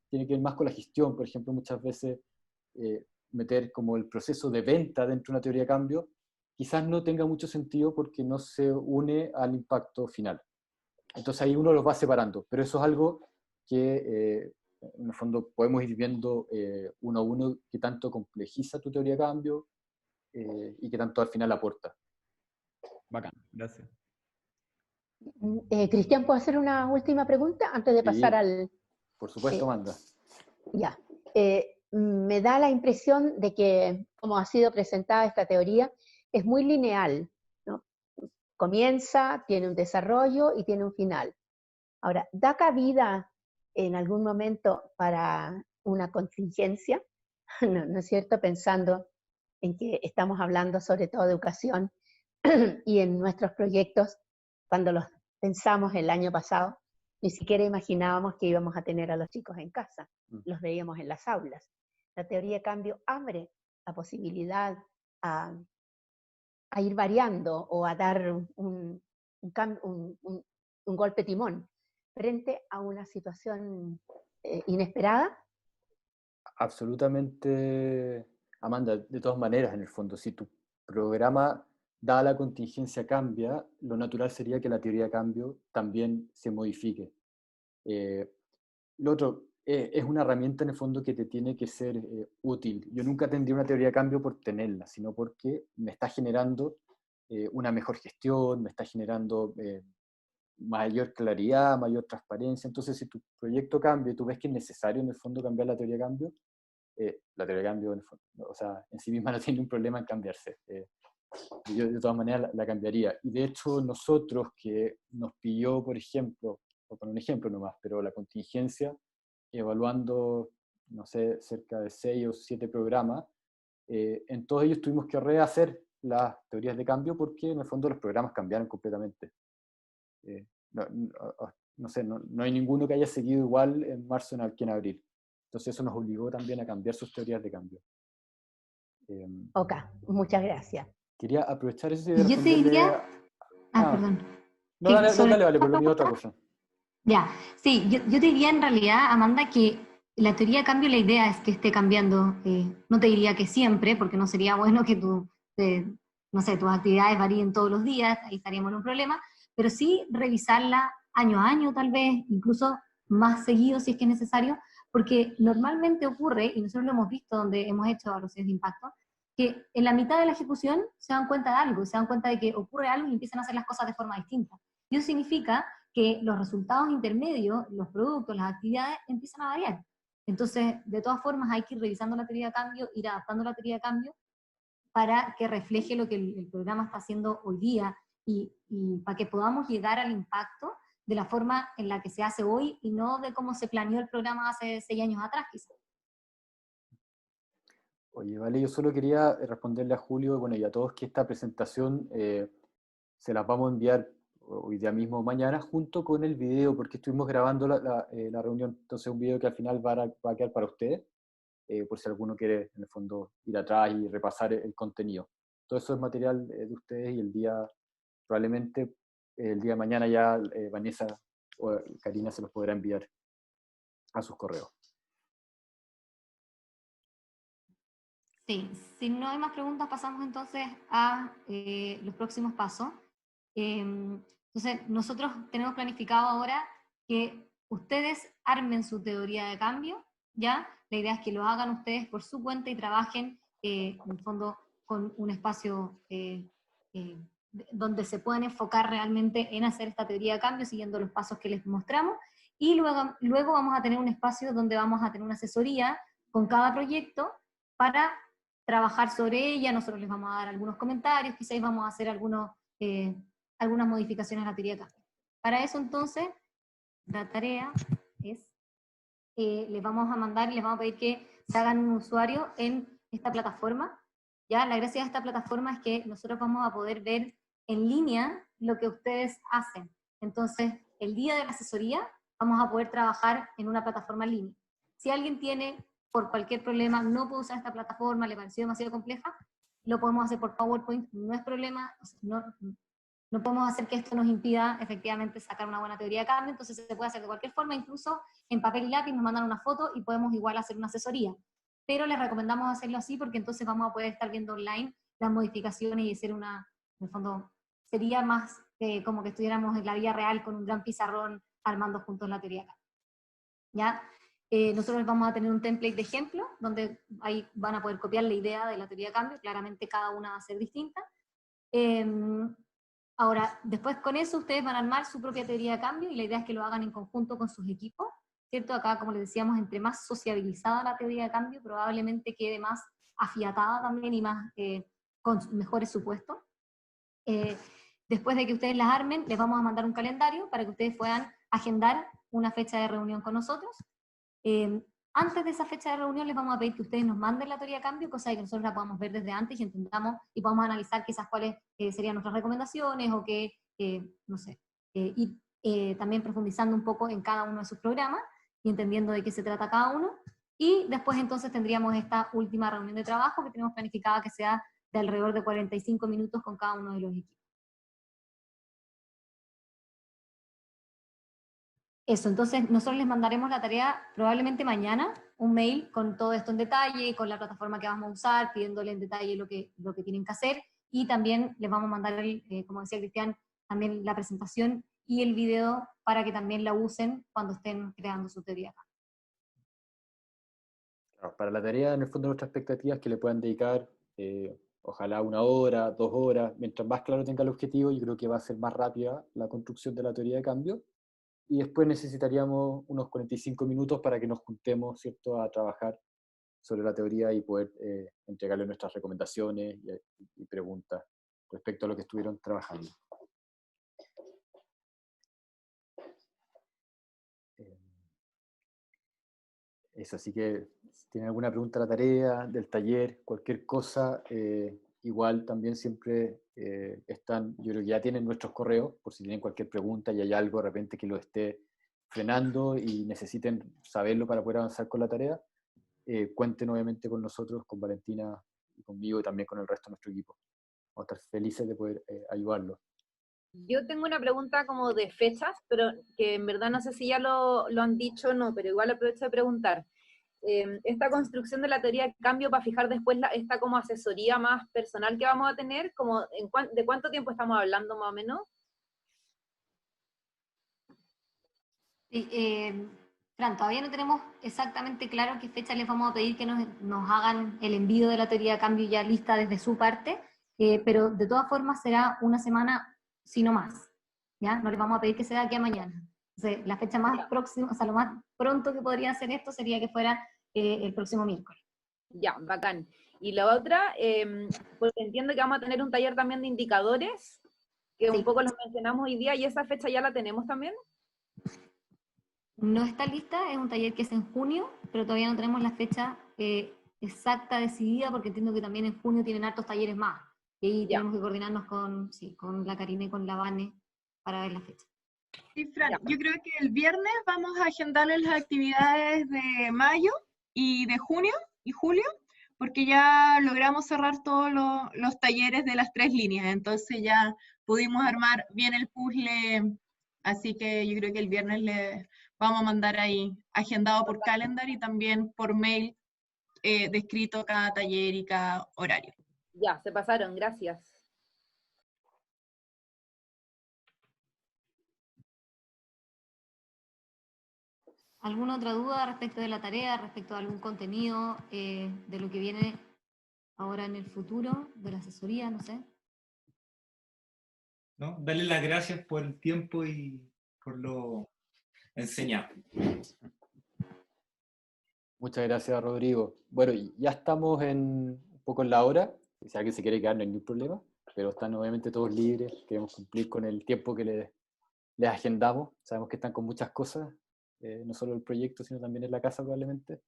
[SPEAKER 1] tiene que ver más con la gestión. Por ejemplo, muchas veces meter como el proceso de venta dentro de una teoría de cambio quizás no tenga mucho sentido porque no se une al impacto final. Entonces ahí uno los va separando, pero eso es algo que en el fondo podemos ir viendo uno a uno qué tanto complejiza tu teoría de cambio y qué tanto al final aporta.
[SPEAKER 4] Bacán, gracias.
[SPEAKER 7] Cristian, ¿puedo hacer una última pregunta antes de pasar
[SPEAKER 1] Sí,
[SPEAKER 7] al...
[SPEAKER 1] por supuesto, Amanda.
[SPEAKER 7] Ya. Me da la impresión de que, como ha sido presentada esta teoría, es muy lineal, ¿no? Comienza, tiene un desarrollo y tiene un final. Ahora, ¿da cabida en algún momento para una contingencia? No, ¿no es cierto? Pensando en que estamos hablando sobre todo de educación y en nuestros proyectos, cuando los pensamos el año pasado, ni siquiera imaginábamos que íbamos a tener a los chicos en casa, los veíamos en las aulas. La teoría de cambio abre la posibilidad a ir variando o a dar un golpe timón frente a una situación inesperada.
[SPEAKER 1] Absolutamente, Amanda, de todas maneras, en el fondo, si tu programa, dada la contingencia, cambia, lo natural sería que la teoría de cambio también se modifique. Lo otro, es una herramienta en el fondo que te tiene que ser útil. Yo nunca tendría una teoría de cambio por tenerla, sino porque me está generando una mejor gestión, me está generando mayor claridad, mayor transparencia. Entonces, si tu proyecto cambia y tú ves que es necesario en el fondo cambiar la teoría de cambio, la teoría de cambio, en el fondo, o sea, en sí misma no tiene un problema en cambiarse. Yo de todas maneras la cambiaría. Y de hecho, nosotros que nos pilló, por ejemplo, o por un ejemplo nomás, pero la contingencia, evaluando, no sé, cerca de 6 o 7 programas, en todos ellos tuvimos que rehacer las teorías de cambio porque en el fondo los programas cambiaron completamente. No sé, no hay ninguno que haya seguido igual en marzo que en abril. Entonces eso nos obligó también a cambiar sus teorías de cambio.
[SPEAKER 7] Ok, muchas gracias.
[SPEAKER 1] Quería aprovechar eso y
[SPEAKER 2] Y yo te
[SPEAKER 1] responderle
[SPEAKER 2] diría... perdón.
[SPEAKER 1] No, dale, vale, pero lo mío otra cosa.
[SPEAKER 2] Ya, sí, yo te diría en realidad, Amanda, que la teoría de cambio, la idea es que esté cambiando. No te diría que siempre, porque no sería bueno que no sé, tus actividades varíen todos los días, ahí estaríamos en un problema, pero sí revisarla año a año tal vez, incluso más seguido si es que es necesario, porque normalmente ocurre, y nosotros lo hemos visto donde hemos hecho evaluaciones de impacto, que en la mitad de la ejecución se dan cuenta de algo, se dan cuenta de que ocurre algo y empiezan a hacer las cosas de forma distinta. Y eso significa que los resultados intermedios, los productos, las actividades empiezan a variar. Entonces, de todas formas, hay que ir revisando la teoría de cambio, ir adaptando la teoría de cambio para que refleje lo que el programa está haciendo hoy día y para que podamos llegar al impacto de la forma en la que se hace hoy y no de cómo se planeó el programa hace 6 años atrás, quizás.
[SPEAKER 1] Oye, vale, yo solo quería responderle a Julio, bueno, y a todos que esta presentación se las vamos a enviar hoy día mismo o mañana junto con el video, porque estuvimos grabando la reunión. Entonces un video que al final va a quedar para ustedes, por si alguno quiere en el fondo ir atrás y repasar el contenido. Todo eso es material de ustedes y probablemente el día de mañana ya Vanessa o Karina se los podrá enviar a sus correos.
[SPEAKER 2] Sí, si no hay más preguntas, pasamos entonces a los próximos pasos. Entonces, nosotros tenemos planificado ahora que ustedes armen su teoría de cambio, ¿ya? La idea es que lo hagan ustedes por su cuenta y trabajen, en el fondo, con un espacio donde se puedan enfocar realmente en hacer esta teoría de cambio, siguiendo los pasos que les mostramos, y luego vamos a tener un espacio donde vamos a tener una asesoría con cada proyecto para trabajar sobre ella. Nosotros les vamos a dar algunos comentarios, quizás vamos a hacer algunos algunas modificaciones a la teoría de cambio. Para eso entonces, la tarea es, les vamos a mandar y les vamos a pedir que se hagan un usuario en esta plataforma. Ya, la gracia de esta plataforma es que nosotros vamos a poder ver en línea lo que ustedes hacen. Entonces, el día de la asesoría vamos a poder trabajar en una plataforma en línea. Si alguien tiene, por cualquier problema, no puede usar esta plataforma, le pareció demasiado compleja, lo podemos hacer por PowerPoint, no es problema, no podemos hacer que esto nos impida efectivamente sacar una buena teoría de cambio, entonces se puede hacer de cualquier forma, incluso en papel y lápiz nos mandan una foto y podemos igual hacer una asesoría. Pero les recomendamos hacerlo así porque entonces vamos a poder estar viendo online las modificaciones y hacer una, en el fondo, sería más como que estuviéramos en la vida real con un gran pizarrón armando juntos la teoría de cambio. ¿Ya? Nosotros vamos a tener un template de ejemplo, donde ahí van a poder copiar la idea de la teoría de cambio, claramente cada una va a ser distinta. Ahora, después con eso ustedes van a armar su propia teoría de cambio, y la idea es que lo hagan en conjunto con sus equipos, ¿cierto? Acá, como les decíamos, entre más sociabilizada la teoría de cambio, probablemente quede más afiatada también y más con mejores supuestos. Después de que ustedes las armen, les vamos a mandar un calendario para que ustedes puedan agendar una fecha de reunión con nosotros. Antes de esa fecha de reunión les vamos a pedir que ustedes nos manden la teoría de cambio, cosa de que nosotros la podamos ver desde antes y entendamos y podamos analizar quizás cuáles serían nuestras recomendaciones o qué, no sé, y también profundizando un poco en cada uno de sus programas y entendiendo de qué se trata cada uno. Y después entonces tendríamos esta última reunión de trabajo que tenemos planificada que sea de alrededor de 45 minutos con cada uno de los equipos. Eso, entonces nosotros les mandaremos la tarea probablemente mañana, un mail con todo esto en detalle, con la plataforma que vamos a usar, pidiéndole en detalle lo que tienen que hacer, y también les vamos a mandar, como decía Cristian, también la presentación y el video para que también la usen cuando estén creando su teoría.
[SPEAKER 1] Claro, para la tarea, en el fondo, nuestra expectativa es que le puedan dedicar ojalá 1 hora, 2 horas, mientras más claro tenga el objetivo, yo creo que va a ser más rápida la construcción de la teoría de cambio. Y después necesitaríamos unos 45 minutos para que nos juntemos, ¿cierto?, a trabajar sobre la teoría y poder entregarle nuestras recomendaciones y preguntas respecto a lo que estuvieron trabajando. Eso, así que si tienen alguna pregunta de la tarea, del taller, cualquier cosa, igual también siempre están, yo creo que ya tienen nuestros correos, por si tienen cualquier pregunta y hay algo de repente que lo esté frenando y necesiten saberlo para poder avanzar con la tarea, cuenten obviamente con nosotros, con Valentina y conmigo y también con el resto de nuestro equipo. Vamos a estar felices de poder ayudarlos.
[SPEAKER 11] Yo tengo una pregunta como de fechas, pero que en verdad no sé si ya lo han dicho o no, pero igual aprovecho de preguntar. Esta construcción de la teoría de cambio para fijar después esta como asesoría más personal que vamos a tener, como ¿de cuánto tiempo estamos hablando más o menos?
[SPEAKER 2] Sí, Fran, todavía no tenemos exactamente claro qué fecha les vamos a pedir que nos hagan el envío de la teoría de cambio ya lista desde su parte, pero de todas formas será una semana, si no más, ¿ya? No les vamos a pedir que sea de aquí a mañana. Entonces, la fecha más próxima, o sea, lo más pronto que podría hacer esto sería que fuera el próximo miércoles.
[SPEAKER 11] Ya, bacán. Y la otra, porque entiendo que vamos a tener un taller también de indicadores, que
[SPEAKER 2] Sí.
[SPEAKER 11] un poco los mencionamos hoy día, y esa fecha ya la tenemos también.
[SPEAKER 2] No está lista, es un taller que es en junio, pero todavía no tenemos la fecha exacta decidida, porque entiendo que también en junio tienen hartos talleres más. Y ahí tenemos que coordinarnos con la Karina y con la Vane para ver la fecha.
[SPEAKER 12] Sí, Fran, yo creo que el viernes vamos a agendarles las actividades de mayo y de junio y julio, porque ya logramos cerrar todos los talleres de las 3 líneas, entonces ya pudimos armar bien el puzzle, así que yo creo que el viernes les vamos a mandar ahí agendado por calendar y también por mail descrito cada taller y cada horario.
[SPEAKER 11] Ya, se pasaron, gracias.
[SPEAKER 2] ¿Alguna otra duda respecto de la tarea, respecto a algún contenido de lo que viene ahora en el futuro, de la asesoría, no sé?
[SPEAKER 3] ¿No? Darle las gracias por el tiempo y por lo enseñado.
[SPEAKER 1] Muchas gracias, Rodrigo. Bueno, y ya estamos un poco en la hora. Si alguien se quiere quedar, no hay ningún problema. pero están obviamente todos libres, queremos cumplir con el tiempo que les agendamos, sabemos que están con muchas cosas, no solo el proyecto, sino también en la casa probablemente.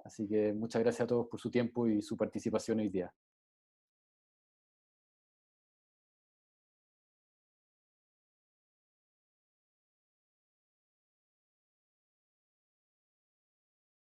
[SPEAKER 1] Así que muchas gracias a todos por su tiempo y su participación hoy día.